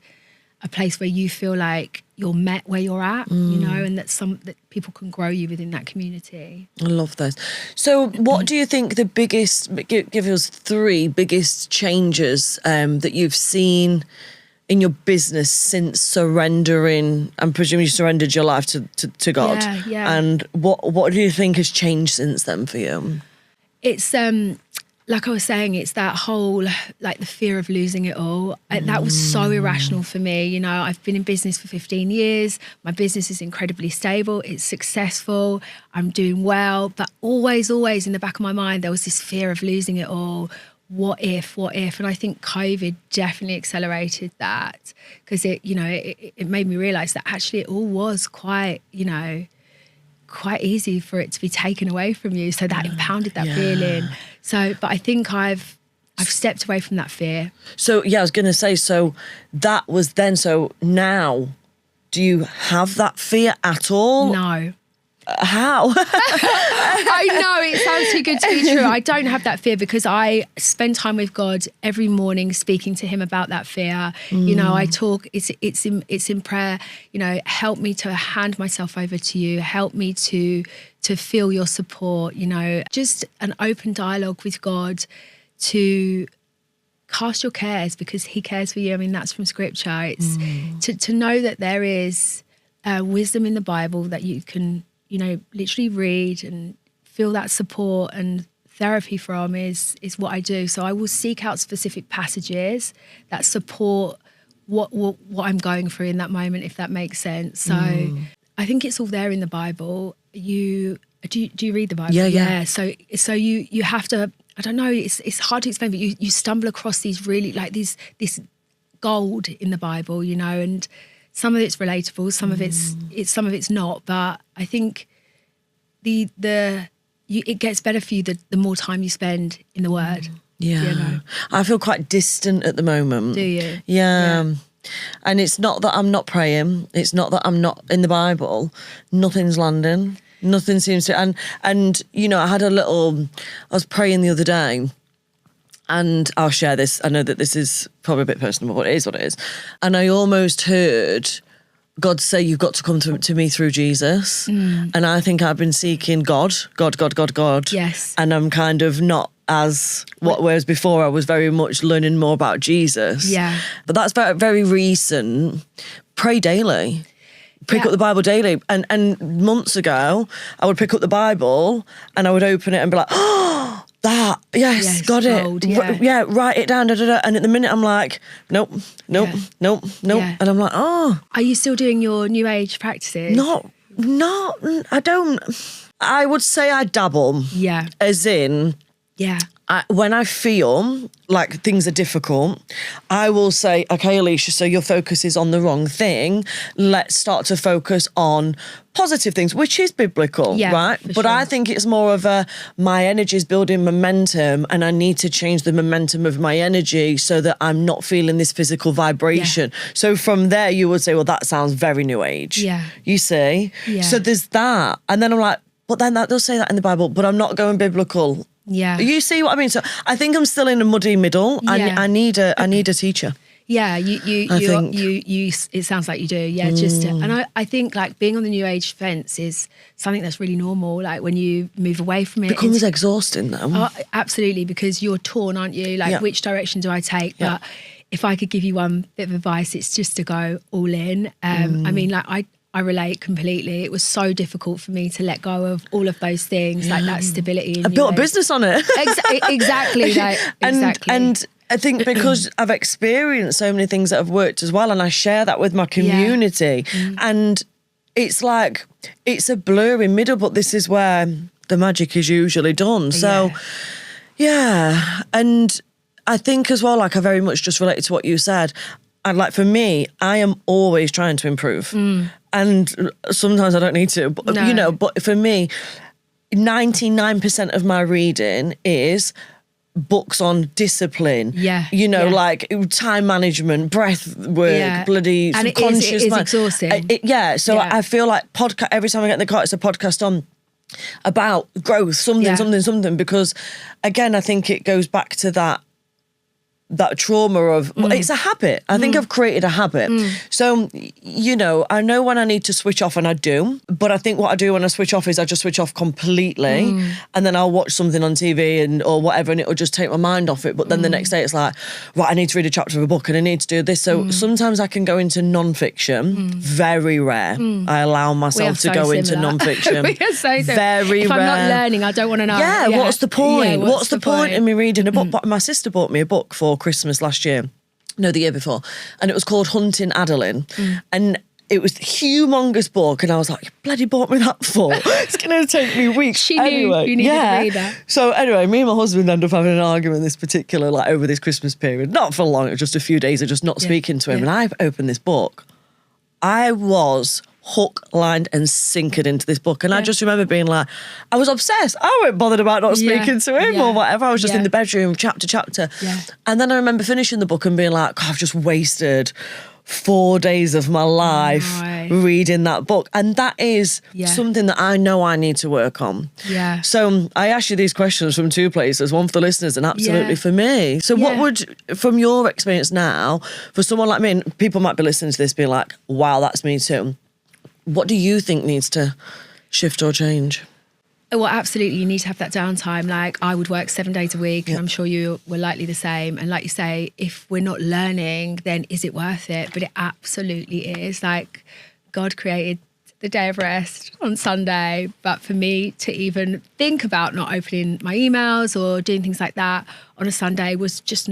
A: a place where you feel like you're met where you're at, and that people can grow you within that community.
B: I love this. So what do you think the biggest, give us 3 biggest changes that you've seen in your business since surrendering, I'm presuming you surrendered your life to God.
A: Yeah.
B: And what do you think has changed since then for you?
A: It's, like I was saying, it's that whole, like the fear of losing it all. That was so irrational for me. I've been in business for 15 years. My business is incredibly stable. It's successful. I'm doing well. But always in the back of my mind, there was this fear of losing it all. What if? And I think COVID definitely accelerated that, because it made me realize that actually it all was quite easy for it to be taken away from you. So that impounded that feeling. So, but I think I've stepped away from that fear.
B: So, I was going to say, so that was then, so now, do you have that fear at all?
A: No.
B: How?
A: I know, it sounds too good to be true. I don't have that fear because I spend time with God every morning speaking to him about that fear. I talk, it's in prayer, help me to hand myself over to you, help me to feel your support, just an open dialogue with God to cast your cares because he cares for you. I mean, that's from scripture. It's to know that there is wisdom in the Bible that you can literally read and feel that support and therapy from is what I do. So I will seek out specific passages that support what I'm going through in that moment, if that makes sense. So I think it's all there in the Bible. Do you read the Bible?
B: Yeah.
A: So you have to, I don't know, it's hard to explain, but you stumble across these really like this gold in the Bible, and some of it's relatable, some of it's not, but I think it gets better for you the more time you spend in the Word.
B: Yeah. I feel quite distant at the moment.
A: Do you?
B: Yeah. And it's not that I'm not praying. It's not that I'm not in the Bible. Nothing's landing. Nothing seems to. And I was praying the other day, and I'll share this. I know that this is probably a bit personal, but it is what it is. And I almost heard God say, you've got to come to me through Jesus. And I think I've been seeking God.
A: Yes.
B: And I'm kind of not whereas before I was very much learning more about Jesus.
A: Yeah.
B: But that's very, very recent. Pray daily. Pick up the Bible daily. And months ago, I would pick up the Bible and I would open it and be like, oh, that, yes, got
A: gold,
B: it. Yeah, write it down. And at the minute I'm like, nope. Yeah. And I'm like, oh.
A: Are you still doing your New Age practices?
B: Not I would say I dabble.
A: Yeah.
B: As in, when I feel like things are difficult, I will say, okay, Alicia, so your focus is on the wrong thing. Let's start to focus on positive things, which is biblical, right? But I think it's more of my energy is building momentum and I need to change the momentum of my energy so that I'm not feeling this physical vibration. Yeah. So from there, you would say, well, that sounds very new age.
A: Yeah.
B: You see? Yeah. So there's that. And then I'm like, but then that does say that in the Bible, but I'm not going biblical.
A: Yeah.
B: You see what I mean? So I think I'm still in a muddy middle. Yeah. I need a teacher.
A: Yeah, you it sounds like you do. Yeah, and I think like being on the new age fence is something that's really normal. Like when you move away from it.
B: It becomes exhausting though.
A: Oh, absolutely, because you're torn, aren't you? Like which direction do I take? Yeah. But if I could give you one bit of advice, it's just to go all in. I mean, like I relate completely. It was so difficult for me to let go of all of those things, like that stability.
B: I built a business on it.
A: Exactly.
B: And I think because I've experienced so many things that have worked as well, and I share that with my community, and it's like, it's a blurry middle, but this is where the magic is usually done. So, and I think as well, like I very much just related to what you said. And like for me, I am always trying to improve. And sometimes I don't need to, but, but for me, 99% of my reading is books on discipline. Like time management, breath work, bloody
A: and
B: subconscious.
A: It is exhausting.
B: So I feel like every time I get in the car, it's a podcast on about growth, something, because again, I think it goes back to that trauma of, well, it's a habit. I think I've created a habit. So, I know when I need to switch off, and I do, but I think what I do when I switch off is I just switch off completely, and then I'll watch something on TV or whatever, and it'll just take my mind off it. But then the next day it's like, right, I need to read a chapter of a book and I need to do this. So sometimes I can go into non-fiction. Very rare. I allow myself to go into non-fiction.
A: We are so
B: very
A: if
B: rare.
A: I'm not learning, I don't want to know.
B: Yeah, what's the point? What's the point in me reading a book? But my sister bought me a book for Christmas last year. No, the year before. And it was called Hunting Adeline. And it was a humongous book. And I was like, you bloody bought me that for? It's going to take me weeks.
A: She knew you needed to read that.
B: So anyway, me and my husband ended up having an argument this particular, like over this Christmas period. Not for long, it was just a few days of just not speaking to him. And I opened this book. I was hook, lined and sinkered into this book. And I just remember being like, I was obsessed. I wasn't bothered about not speaking to him or whatever. I was just in the bedroom, chapter. And then I remember finishing the book and being like, God, I've just wasted 4 days of my life reading that book. And that is something that I know I need to work on. So I asked you these questions from two places, one for the listeners and absolutely for me. So what would, from your experience now, for someone like me, and people might be listening to this being like, wow, that's me too. What do you think needs to shift or change?
A: Well, absolutely. You need to have that downtime. Like I would work 7 days a week and I'm sure you were likely the same. And like you say, if we're not learning, then is it worth it? But it absolutely is. Like God created the day of rest on Sunday. But for me to even think about not opening my emails or doing things like that on a Sunday was just,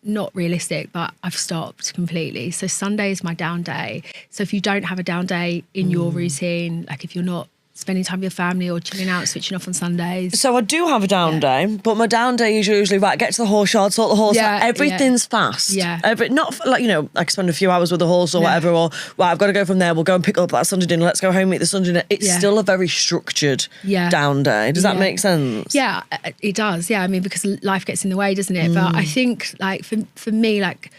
A: not realistic, but I've stopped completely. So Sunday is my down day. So if you don't have a down day in your routine, like if you're not spending time with your family or chilling out, switching off on Sundays.
B: So I do have a down day, but my down day is usually, right, get to the horse yard, sort the horse out. Everything's fast. Not like, I can spend a few hours with the horse or whatever, or, right, I've got to go from there, we'll go and pick up that Sunday dinner, let's go home, eat the Sunday dinner. It's still a very structured down day. Does that make sense?
A: Yeah, it does. Yeah, I mean, because life gets in the way, doesn't it? But I think, like, for me, like,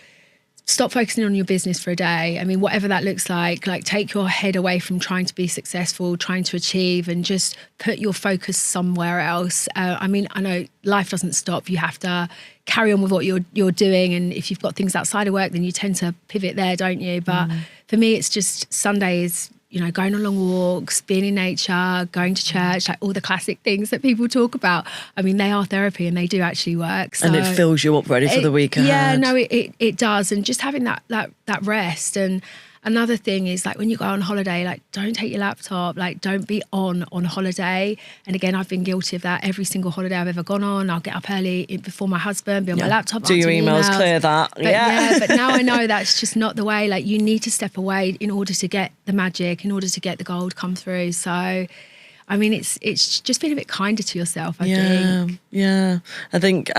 A: stop focusing on your business for a day. I mean, whatever that looks like take your head away from trying to be successful, trying to achieve, and just put your focus somewhere else. I mean, I know life doesn't stop. You have to carry on with what you're doing. And if you've got things outside of work, then you tend to pivot there, don't you? But for me, it's just Sundays, going on long walks, being in nature, going to church, like all the classic things that people talk about. I mean, they are therapy and they do actually work. So
B: and it fills you up ready for the week ahead.
A: Yeah, no, it does. And just having that rest. And another thing is like when you go on holiday, like don't take your laptop, like don't be on holiday. And again, I've been guilty of that every single holiday I've ever gone on. I'll get up early before my husband, be on my laptop.
B: Do your emails, clear that.
A: But now I know that's just not the way. Like you need to step away in order to get the magic, in order to get the gold come through. So I mean, it's just being a bit kinder to yourself, I think.
B: Yeah. I think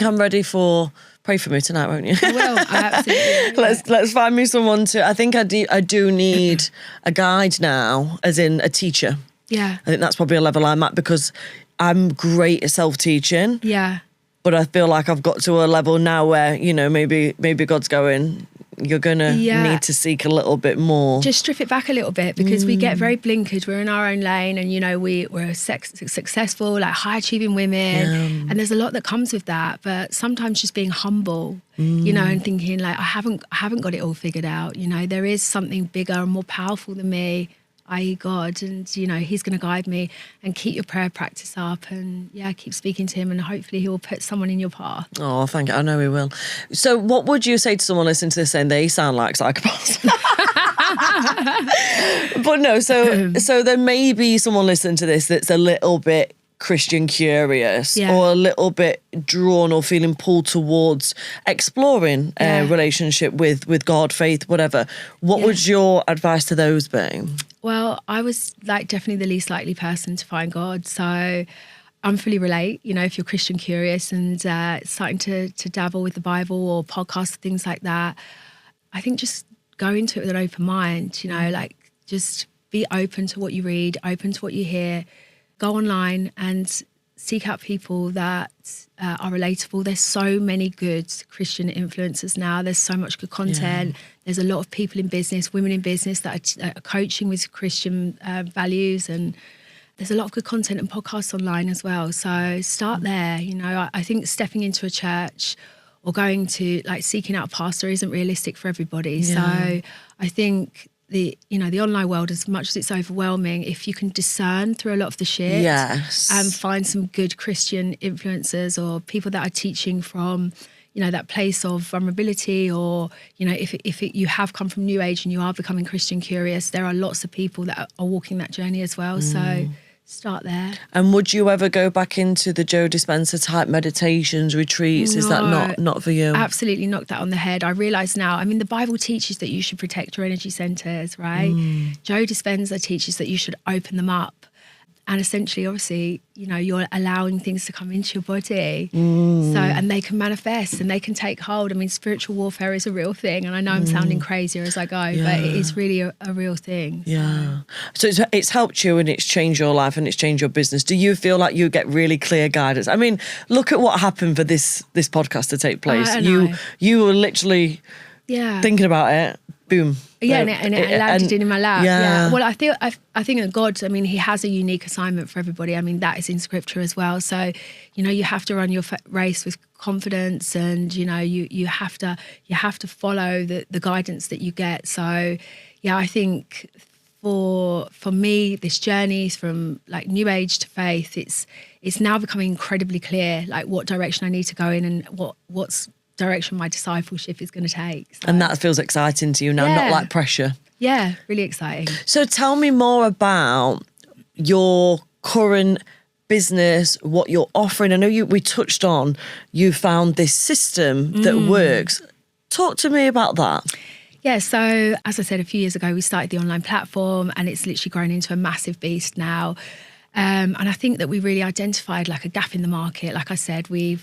B: I'm ready for. Pray for me tonight, won't you?
A: I will. I absolutely will.
B: Let's find me someone to. I think I do need a guide now, as in a teacher.
A: Yeah.
B: I think that's probably a level I'm at because I'm great at self-teaching.
A: Yeah.
B: But I feel like I've got to a level now where, you know, maybe God's going, you're going to need to seek a little bit more.
A: Just strip it back a little bit because we get very blinkered. We're in our own lane and, you know, we're successful, like high achieving women. And there's a lot that comes with that. But sometimes just being humble, you know, and thinking like, I haven't got it all figured out. You know, there is something bigger and more powerful than me, i.e. God, and you know he's going to guide me. And keep your prayer practice up and keep speaking to him, and hopefully he will put someone in your path.
B: Oh, thank you. I know he will. So what would you say to someone listening to this saying they sound like psychopaths? But no, so there may be someone listening to this that's a little bit Christian curious or a little bit drawn or feeling pulled towards exploring a relationship with God, faith, whatever. What would your advice to those be?
A: Well, I was like definitely the least likely person to find God. So I'm fully relate, you know, if you're Christian curious and starting to dabble with the Bible or podcasts, things like that. I think just go into it with an open mind, you know, like just be open to what you read, open to what you hear. Go online and seek out people that are relatable. There's so many good Christian influencers now. There's so much good content. There's a lot of people in business, women in business that are coaching with Christian values, and there's a lot of good content and podcasts online as well. So start there. You know, I think stepping into a church or going to like seeking out a pastor isn't realistic for everybody. So I think the online world, as much as it's overwhelming, if you can discern through a lot of the shit and find some good Christian influencers or people that are teaching from, you know, that place of vulnerability, or, you know, if you have come from New Age and you are becoming Christian curious, there are lots of people that are walking that journey as well. So start there.
B: And would you ever go back into the Joe Dispenza type meditations, retreats? No, is that not for you?
A: Absolutely knocked that on the head. I realise now, I mean, the Bible teaches that you should protect your energy centres, right? Joe Dispenza teaches that you should open them up. And essentially, obviously, you know, you're allowing things to come into your body. So, and they can manifest and they can take hold. I mean, spiritual warfare is a real thing. And I know I'm sounding crazier as I go, but it is really a real thing.
B: So it's helped you and it's changed your life and it's changed your business. Do you feel like you get really clear guidance? I mean, look at what happened for this podcast to take place. You were literally thinking about it. Boom.
A: Yeah, and it landed in my lap. Yeah. Well, I think that God, I mean, he has a unique assignment for everybody. I mean, that is in scripture as well. So, you know, you have to run your race with confidence, and, you know, you have to follow the guidance that you get. So, yeah, I think for me, this journey from like New Age to faith, it's now becoming incredibly clear, like what direction I need to go in and what's direction my discipleship is going to take. So.
B: And that feels exciting to you now, not like pressure.
A: Yeah, really exciting.
B: So tell me more about your current business, what you're offering. I know we touched on, you found this system that works. Talk to me about that.
A: Yeah, so as I said, a few years ago, we started the online platform and it's literally grown into a massive beast now. And I think that we really identified like a gap in the market. Like I said, we're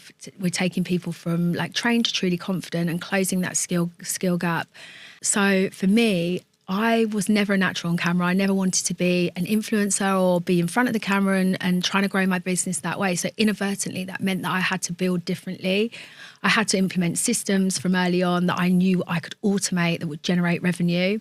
A: taking people from like trained to truly confident and closing that skill gap. So for me, I was never a natural on camera. I never wanted to be an influencer or be in front of the camera and trying to grow my business that way. So inadvertently, that meant that I had to build differently. I had to implement systems from early on that I knew I could automate that would generate revenue.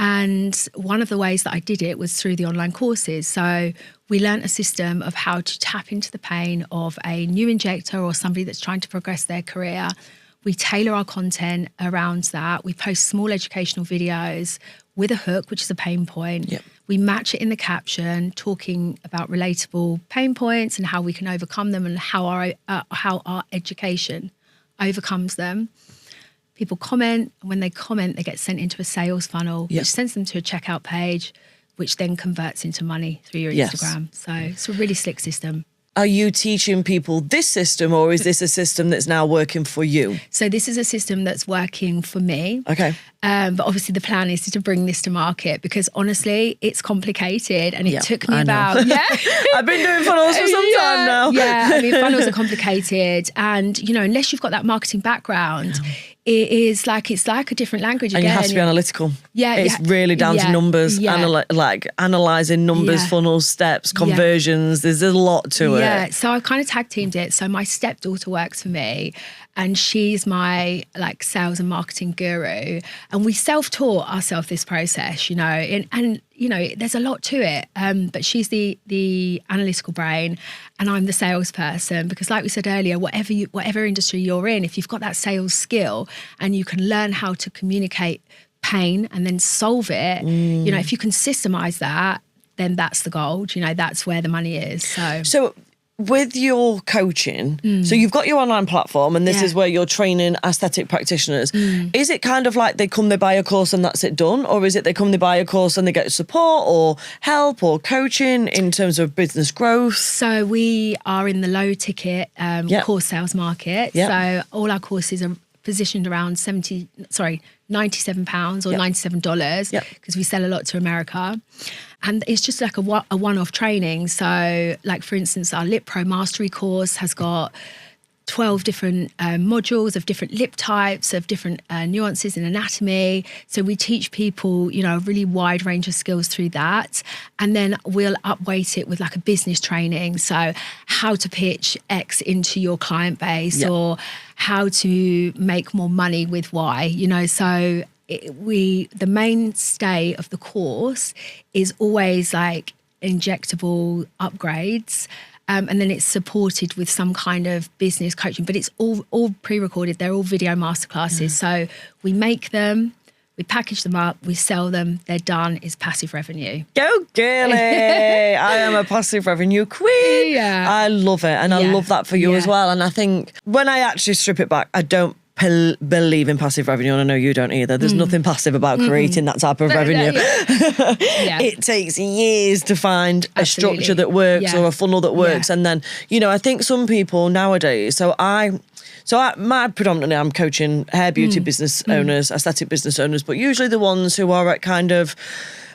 A: And one of the ways that I did it was through the online courses. So we learned a system of how to tap into the pain of a new injector or somebody that's trying to progress their career. We tailor our content around that. We post small educational videos with a hook, which is a pain point.
B: Yep.
A: We match it in the caption, talking about relatable pain points and how we can overcome them and how our education overcomes them. people comment. And when they comment, they get sent into a sales funnel,
B: Yeah.
A: which sends them to a checkout page, which then converts into money through your
B: Yes.
A: Instagram. So it's a really slick system.
B: Are you teaching people this system, or is this a system that's now working for you?
A: So this is a system that's working for me.
B: Okay.
A: But obviously the plan is to bring this to market, because honestly, it's complicated, and it took me about,
B: I've been doing funnels for some time now.
A: Yeah, I mean, funnels are complicated, and unless you've got that marketing background, it's like a different language again.
B: And you have to be analytical.
A: Yeah,
B: it's really down to numbers, like analysing numbers, funnels, steps, conversions. There's a lot to it.
A: Yeah, so I've kind of tag teamed it. So my stepdaughter works for me, and she's my like sales and marketing guru. And we self-taught ourselves this process, and there's a lot to it. But she's the analytical brain, and I'm the salesperson, because like we said earlier, whatever industry you're in, if you've got that sales skill and you can learn how to communicate pain and then solve it, if you can systemize that, then that's the gold. That's where the money is. So
B: with your coaching, so you've got your online platform, and this is where you're training aesthetic practitioners. Is it kind of like they buy a course and that's it done? Or is it they buy a course and they get support or help or coaching in terms of business growth?
A: So we are in the low ticket course sales market. So all our courses are positioned around £97 or $97, because we sell a lot to America. And it's just like a one-off training. So like, for instance, our Lip Pro Mastery course has got 12 different modules of different lip types, of different nuances in anatomy. So we teach people, a really wide range of skills through that. And then we'll upweight it with like a business training. So how to pitch X into your client base, or how to make more money with Y, so the mainstay of the course is always like injectable upgrades. And then it's supported with some kind of business coaching, but it's all pre-recorded. They're all video masterclasses. So we make them, we package them up, we sell them, they're done. It's passive revenue.
B: Go girly! I am a passive revenue queen.
A: Yeah.
B: I love it. And I love that for you as well. And I think when I actually strip it back, I don't believe in passive revenue, and I know you don't either. There's nothing passive about creating that type of revenue. It takes years to find a structure that works or a funnel that works. And then, I think some people nowadays, predominantly I'm coaching hair beauty business owners, aesthetic business owners, but usually the ones who are at kind of,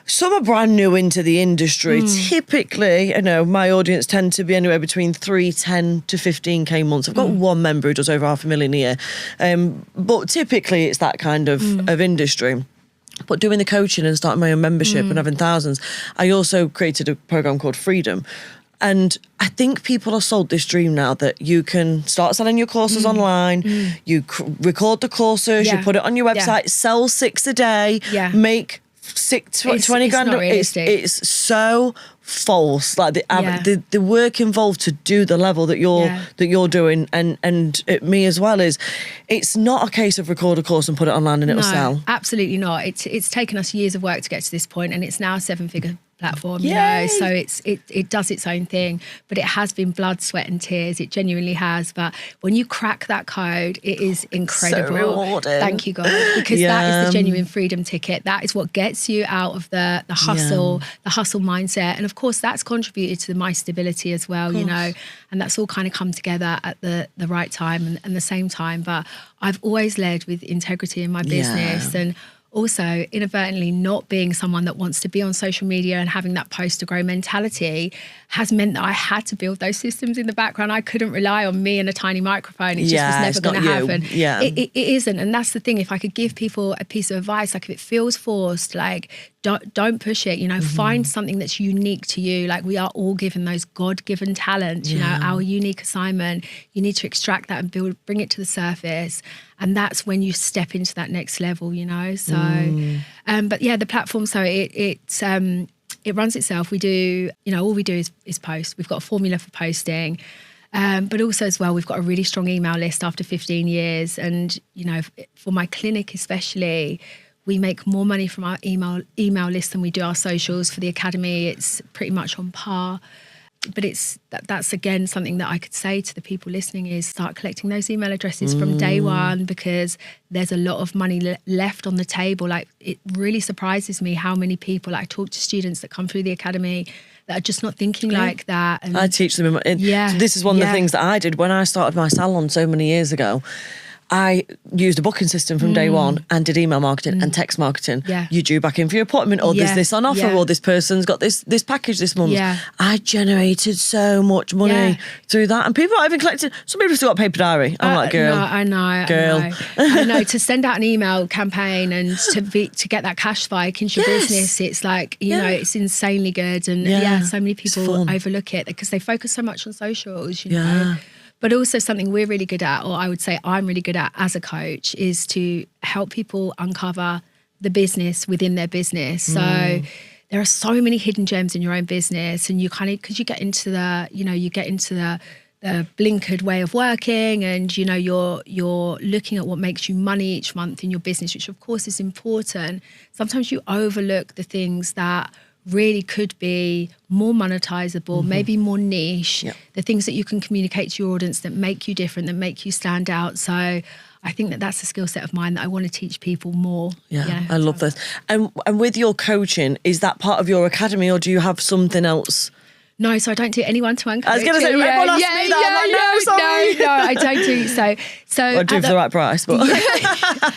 B: some are brand new into the industry. Typically, my audience tend to be anywhere between 10 to 15K months. I've got one member who does over $500,000 a year. But typically it's that kind of industry. But doing the coaching and starting my own membership and having thousands, I also created a program called Freedom. And I think people are sold this dream now that you can start selling your courses online, you record the courses, you put it on your website, sell 6 a day, make 20 grand. It's so false. Like the work involved to do the level that you're doing, and me as well, is it's not a case of record a course and put it online and it'll sell.
A: Absolutely not. It's taken us years of work to get to this point, and it's now a 7-figure platform, so it does its own thing, but it has been blood, sweat and tears. It genuinely has. But when you crack that code, it is incredible.
B: So rewarding.
A: Thank you, God, because that is the genuine freedom ticket. That is what gets you out of the hustle, the hustle mindset. And of course that's contributed to my stability as well, and that's all kind of come together at the right time and the same time. But I've always led with integrity in my business, and also inadvertently not being someone that wants to be on social media and having that post to grow mentality has meant that I had to build those systems in the background. I couldn't rely on me and a tiny microphone. It just was never going to happen. It isn't. And that's the thing. If I could give people a piece of advice, like if it feels forced, like don't push it, find something that's unique to you. Like we are all given those God-given talents, our unique assignment. You need to extract that and bring it to the surface. And that's when you step into that next level, So, but the platform, so it runs itself. We do, all we do is post. We've got a formula for posting. But also as well, we've got a really strong email list after 15 years. And, for my clinic especially, we make more money from our email list than we do our socials. For the academy, it's pretty much on par. that's again something that I could say to the people listening is start collecting those email addresses from day one, because there's a lot of money left on the table. Like, it really surprises me how many people, like, I talk to students that come through the academy that are just not thinking like that. And
B: I teach them. So this is one of the things that I did when I started my salon so many years ago. I used a booking system from day one and did email marketing and text marketing.
A: Yeah.
B: You due back in for your appointment, or there's this on offer, or this person's got this package this month.
A: Yeah.
B: I generated so much money through that. And people aren't even collecting. Some people still got paper diary. I'm like, girl.
A: No, I know.
B: Girl.
A: I know. To send out an email campaign and to get that cash spike into your business, it's like, you know, it's insanely good. And so many people overlook it because they focus so much on socials, you know. But also something we're really good at, or I would say I'm really good at as a coach, is to help people uncover the business within their business. So there are so many hidden gems in your own business, and you kind of, because you get into the blinkered way of working, and, you know, you're looking at what makes you money each month in your business, which of course is important. Sometimes you overlook the things that really could be more monetizable, maybe more niche, the things that you can communicate to your audience that make you different, that make you stand out. So I think that that's a skill set of mine that I want to teach people more.
B: Yeah, I love this. And with your coaching, is that part of your academy, or do you have something else?
A: No, so I don't do any one-to-one coaching.
B: I was going to say, everyone asked me that.
A: No, I don't do so.
B: Well, I do for the right price, but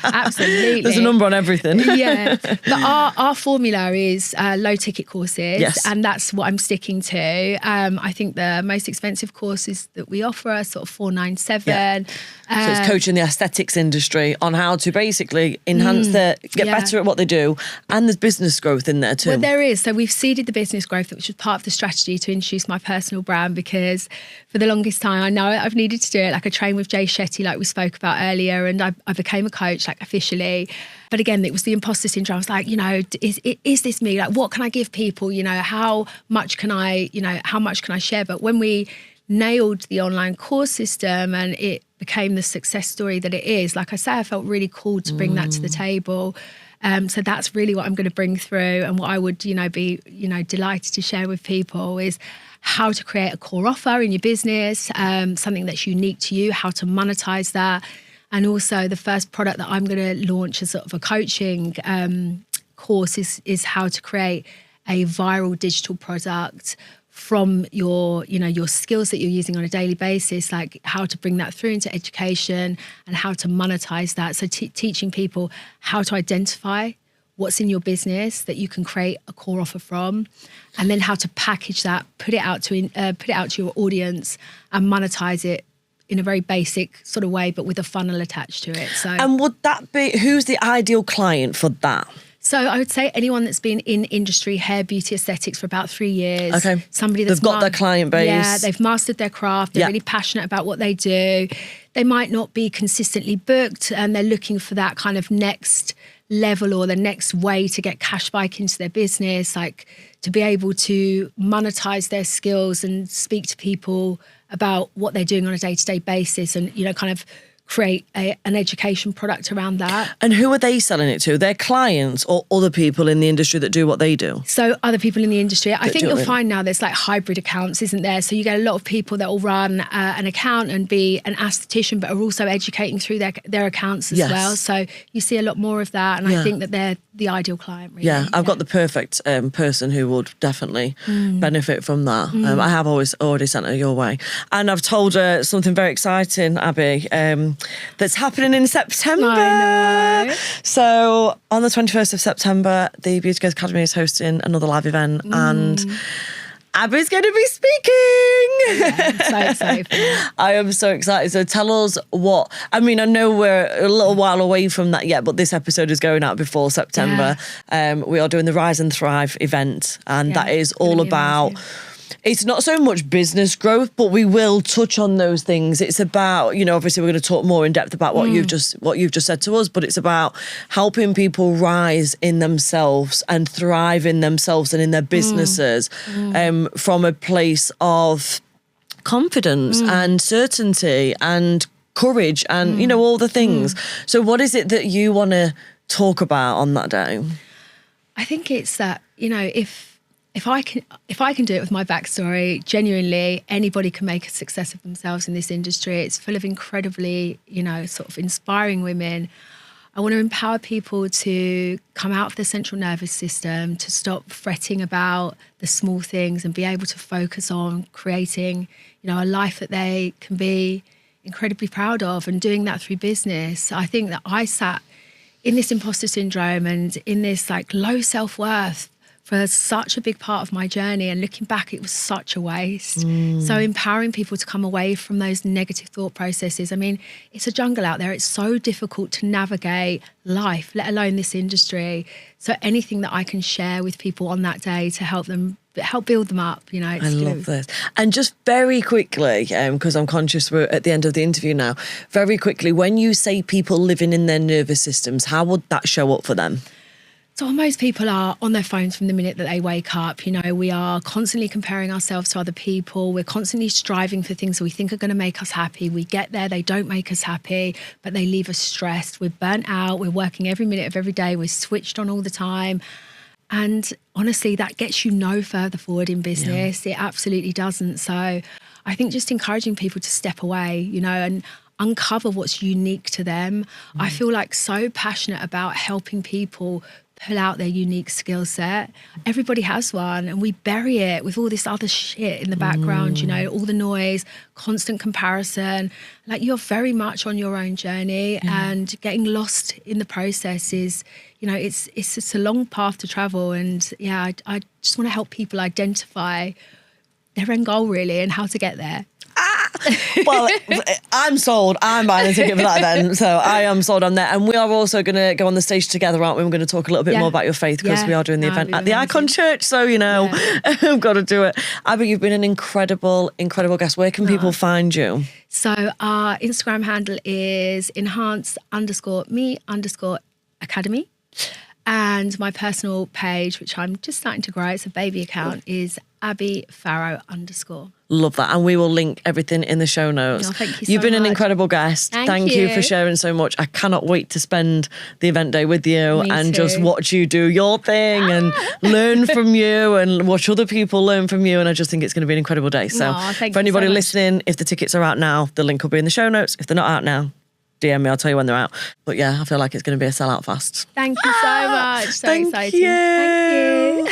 A: absolutely,
B: there's a number on everything.
A: But our formula is low ticket courses, and that's what I'm sticking to. I think the most expensive courses that we offer are sort of $497.
B: So it's coaching the aesthetics industry on how to basically enhance get better at what they do, and there's business growth in there too.
A: Well, there is. So we've seeded the business growth, which was part of the strategy to introduce my personal brand, because for the longest time, I know I've needed to do it. Like, I trained with Jay Shetty, like we spoke about earlier, and I became a coach, like, officially. But again, it was the imposter syndrome. I was like, you know, is this me? Like, what can I give people? You know, how much can I share? But when we nailed the online course system and it became the success story that it is, like I say, I felt really called to bring that to the table. So that's really what I'm going to bring through, and what I would, be, delighted to share with people is how to create a core offer in your business, something that's unique to you, how to monetize that. And also the first product that I'm going to launch as sort of a coaching course is how to create a viral digital product from your skills that you're using on a daily basis, like how to bring that through into education and how to monetize that. So teaching people how to identify what's in your business that you can create a core offer from, and then how to package that, put it out to your audience and monetize it in a very basic sort of way, but with a funnel attached to it. So,
B: and would that be, who's the ideal client for that?
A: So I would say anyone that's been in industry, hair, beauty, aesthetics for about 3 years.
B: Okay.
A: Somebody that's
B: they've got their client base.
A: Yeah, they've mastered their craft. They're really passionate about what they do. They might not be consistently booked, and they're looking for that kind of next level or the next way to get cash back into their business, like to be able to monetize their skills and speak to people about what they're doing on a day-to-day basis, and, kind of create an education product around that.
B: And who are they selling it to? Their clients or other people in the industry that do what they do?
A: So other people in the industry. I think you'll find now there's like hybrid accounts, isn't there? So you get a lot of people that will run an account and be an esthetician, but are also educating through their accounts as well. So you see a lot more of that. And I think that they're the ideal client, really.
B: Yeah, I've got the perfect person who would definitely benefit from that. I have already sent her your way. And I've told her something very exciting, Abi, that's happening in September.
A: I know.
B: So on the 21st of September, the Beauty Growth Academy is hosting another live event, and Abi's going to be speaking.
A: Yeah, I'm so excited for that.
B: I am so excited. So tell us what, I know we're a little while away from that yet, but this episode is going out before September. We are doing the Rise and Thrive event, and that is all about, it's not so much business growth, but we will touch on those things. It's about, obviously we're going to talk more in depth about what you've just said to us, but it's about helping people rise in themselves and thrive in themselves and in their businesses from a place of confidence and certainty and courage and, all the things. So what is it that you want to talk about on that day?
A: I think it's that, if if I can do it with my backstory, genuinely anybody can make a success of themselves in this industry. It's full of incredibly, sort of inspiring women. I want to empower people to come out of the central nervous system, to stop fretting about the small things and be able to focus on creating, a life that they can be incredibly proud of, and doing that through business. I think that I sat in this imposter syndrome and in this like low self-worth for such a big part of my journey, and looking back, it was such a waste. So empowering people to come away from those negative thought processes. I mean, it's a jungle out there. It's so difficult to navigate life, let alone this industry. So anything that I can share with people on that day to help build them up, I
B: love this. And just very quickly, because I'm conscious we're at the end of the interview now, very quickly, when you say people living in their nervous systems, how would that show up for them?
A: So most people are on their phones from the minute that they wake up. We are constantly comparing ourselves to other people. We're constantly striving for things that we think are going to make us happy. We get there, they don't make us happy, but they leave us stressed. We're burnt out. We're working every minute of every day. We're switched on all the time. And honestly, that gets you no further forward in business. It absolutely doesn't. So I think just encouraging people to step away, and uncover what's unique to them. I feel like so passionate about helping people pull out their unique skill set. Everybody has one, and we bury it with all this other shit in the background, all the noise, constant comparison. Like, you're very much on your own journey, and getting lost in the process is, it's just a long path to travel. And I just want to help people identify their end goal, really, and how to get there.
B: Well, I'm sold. I'm buying a ticket for that event, so I am sold on that. And we are also going to go on the stage together, aren't we? We're going to talk a little bit more about your faith, because we are doing the event at the Icon Church, so I've got to do it. Abi, you've been an incredible guest. Where can people find you?
A: So our Instagram handle is enhance_me_academy. And my personal page, which I'm just starting to grow, it's a baby account, is Abi Farrow _.
B: Love that. And we will link everything in the show notes.
A: Oh, thank you so
B: You've been
A: much.
B: an incredible guest. Thank you for sharing so much. I cannot wait to spend the event day with you and just watch you do your thing and learn from you and watch other people learn from you. And I just think it's going to be an incredible day. So for anybody listening, if the tickets are out now, the link will be in the show notes. If they're not out now, DM me, I'll tell you when they're out. But I feel like it's going to be a sellout fast.
A: Thank you so much. So exciting.
B: Thank you.